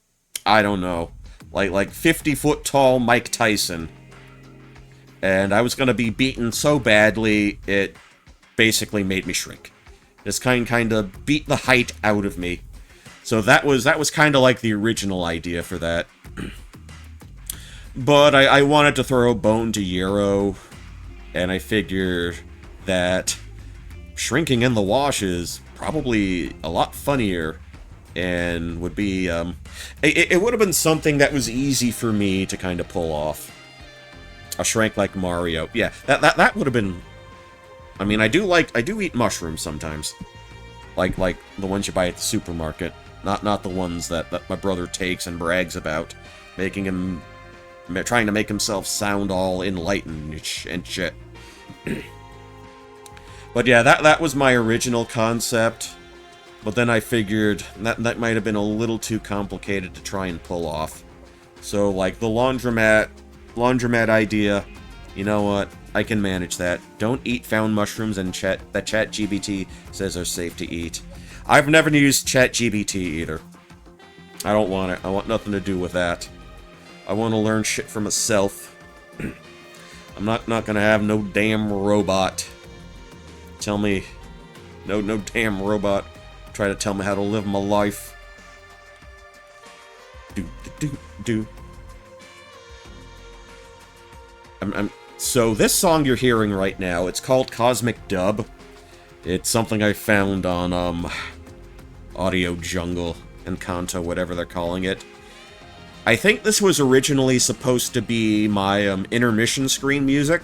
I don't know, like 50-foot tall Mike Tyson. And I was going to be beaten so badly, it basically made me shrink. This kind of beat the height out of me. So that was kind of like the original idea for that. But I wanted to throw a bone to Euro, and I figured that shrinking in the wash is probably a lot funnier, and would be, it would have been something that was easy for me to kind of pull off. A shrink like Mario. Yeah, that would have been... I mean, I do eat mushrooms sometimes. Like the ones you buy at the supermarket. Not the ones that my brother takes and brags about. Trying to make himself sound all enlightened and shit. But yeah, that was my original concept. But then I figured that might have been a little too complicated to try and pull off. So, like, the laundromat idea, you know what? I can manage that. Don't eat found mushrooms that ChatGPT says are safe to eat. I've never used ChatGPT either. I don't want it. I want nothing to do with that. I want to learn shit for myself. I'm not gonna have no damn robot tell me... No damn robot try to tell me how to live my life. Do. So this song you're hearing right now, it's called Cosmic Dub. It's something I found on, Audio Jungle, Encanto, whatever they're calling it. I think this was originally supposed to be my, intermission screen music.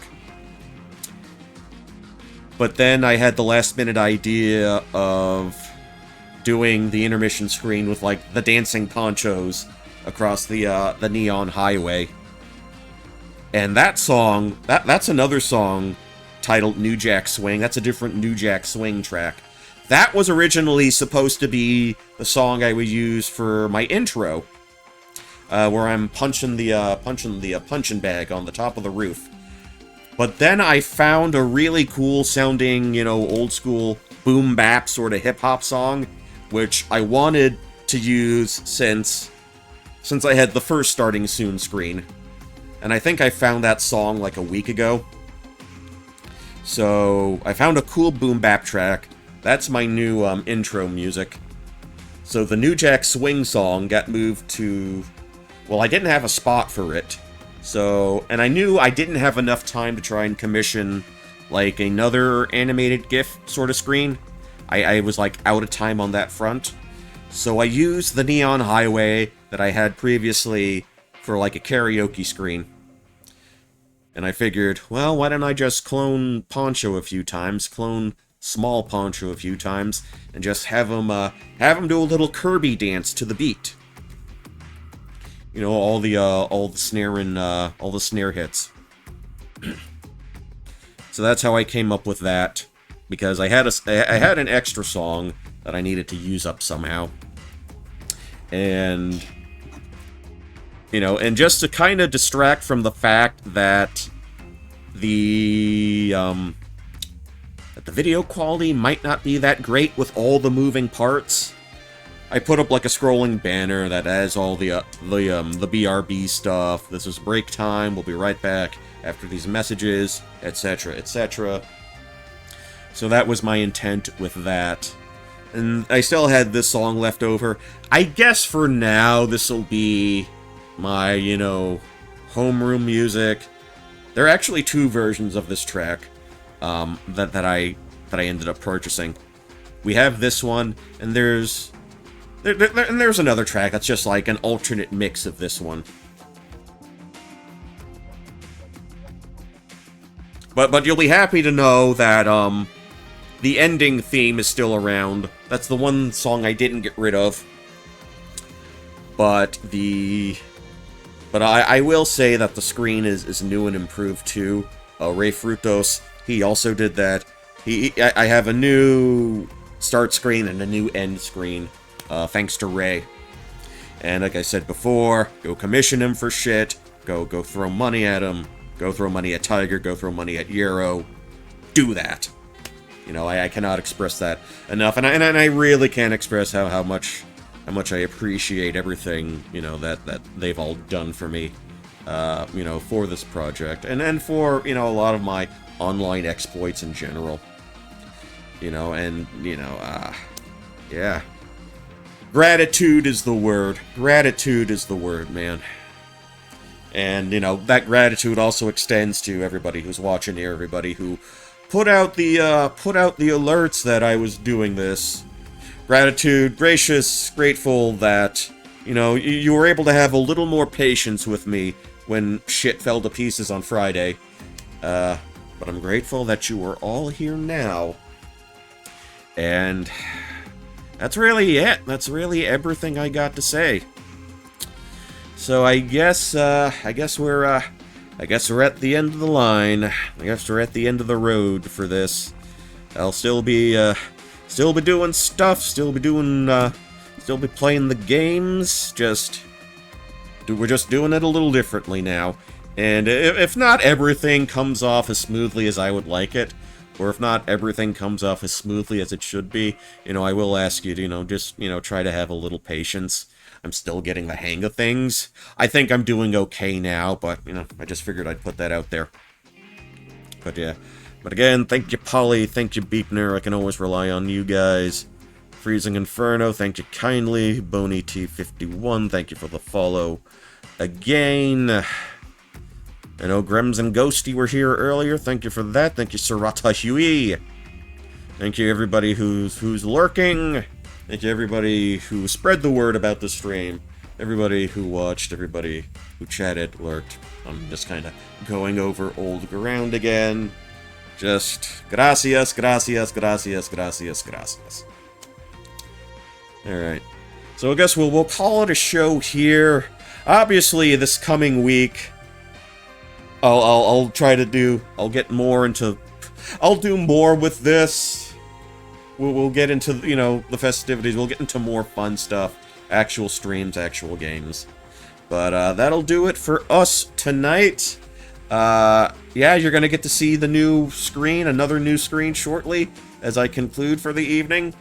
But then I had the last-minute idea of doing the intermission screen with, like, the dancing ponchos across the neon highway. And that song, that's another song titled New Jack Swing. That's a different New Jack Swing track. That was originally supposed to be the song I would use for my intro, where I'm punching the punching bag on the top of the roof. But then I found a really cool sounding, you know, old school boom bap sort of hip hop song, which I wanted to use since I had the first starting soon screen. And I think I found that song like a week ago. So I found a cool boom bap track. That's my new intro music. So the New Jack Swing song got moved to... Well, I didn't have a spot for it. So, and I knew I didn't have enough time to try and commission, like, another animated GIF sort of screen. I was, like, out of time on that front. So I used the Neon Highway that I had previously for, like, a karaoke screen. And I figured, well, why don't I just clone Poncho a few times, clone Small Poncho a few times, and just have him do a little Kirby dance to the beat. You know, all the snare hits. So that's how I came up with that, because I had an extra song that I needed to use up somehow. And, you know, and just to kind of distract from the fact that the video quality might not be that great with all the moving parts, I put up like a scrolling banner that has all the BRB stuff. This is break time. We'll be right back after these messages, etc., etc. So that was my intent with that. And I still had this song left over. I guess for now this will be my, you know, homeroom music. There are actually two versions of this track that I ended up purchasing. We have this one, and there's another track that's just like an alternate mix of this one. But you'll be happy to know that the ending theme is still around. That's the one song I didn't get rid of. But I will say that the screen is new and improved too. Ray Frutos, he also did that. I have a new start screen and a new end screen, thanks to Ray. And like I said before, go commission him for shit, go throw money at him, go throw money at Tiger, go throw money at Euro. Do that. You know, I cannot express that enough, and I really can't express how much I appreciate everything, you know, that they've all done for me, you know, for this project, and for, you know, a lot of my online exploits in general. You know, and, you know, yeah. Gratitude is the word. Gratitude is the word, man. And, you know, that gratitude also extends to everybody who's watching here, everybody who put out the alerts that I was doing this. Gratitude, gracious, grateful that, you know, you were able to have a little more patience with me when shit fell to pieces on Friday. But I'm grateful that you are all here now. And that's really it. That's really everything I got to say. So I guess we're at the end of the line. I guess we're at the end of the road for this. I'll still be doing stuff. Still be playing the games. We're just doing it a little differently now. And if not everything comes off as smoothly as I would like it, or if not everything comes off as smoothly as it should be, you know, I will ask you to, you know, just, you know, try to have a little patience. I'm still getting the hang of things. I think I'm doing okay now, but, you know, I just figured I'd put that out there. But yeah. But again, thank you, Polly. Thank you, Beepner. I can always rely on you guys. Freezing Inferno, thank you kindly. Boney T51, thank you for the follow. Again, I know Grems and Ghosty were here earlier. Thank you for that. Thank you, Sarata Hui. Thank you, everybody who's lurking. Thank you, everybody who spread the word about the stream. Everybody who watched. Everybody who chatted, lurked. I'm just kind of going over old ground again. Just gracias, gracias, gracias, gracias, gracias. Alright. So I guess we'll call it a show here. Obviously, this coming week, I'll try to do. I'll get more into. I'll do more with this. We'll get into, you know, the festivities. We'll get into more fun stuff, actual streams, actual games. But that'll do it for us tonight. Yeah, you're gonna get to see the new screen, another new screen shortly, as I conclude for the evening.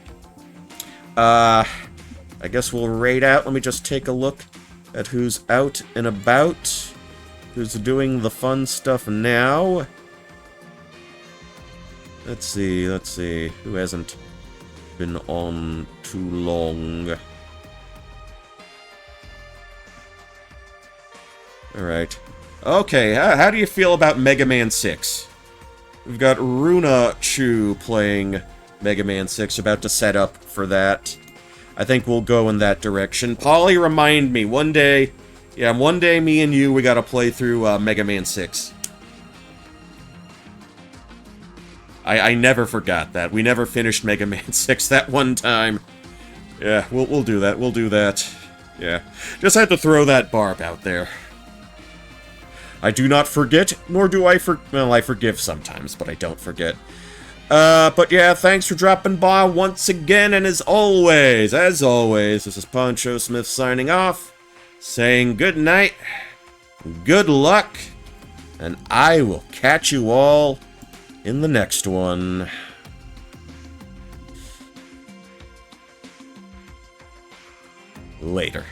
I guess we'll raid out. Let me just take a look at who's out and about. Who's doing the fun stuff now? Let's see. Who hasn't been on too long? Alright. Okay, how do you feel about Mega Man 6? We've got Runa Chu playing Mega Man 6, about to set up for that. I think we'll go in that direction. Polly, remind me, one day... Yeah, one day me and you, we gotta play through Mega Man 6. I never forgot that. We never finished Mega Man 6 that one time. Yeah, we'll do that. We'll do that. Yeah. Just had to throw that barb out there. I do not forget, nor do I well, I forgive sometimes, but I don't forget. But yeah, thanks for dropping by once again, and as always, this is Poncho Smith signing off. Saying good night, good luck, and I will catch you all in the next one. Later.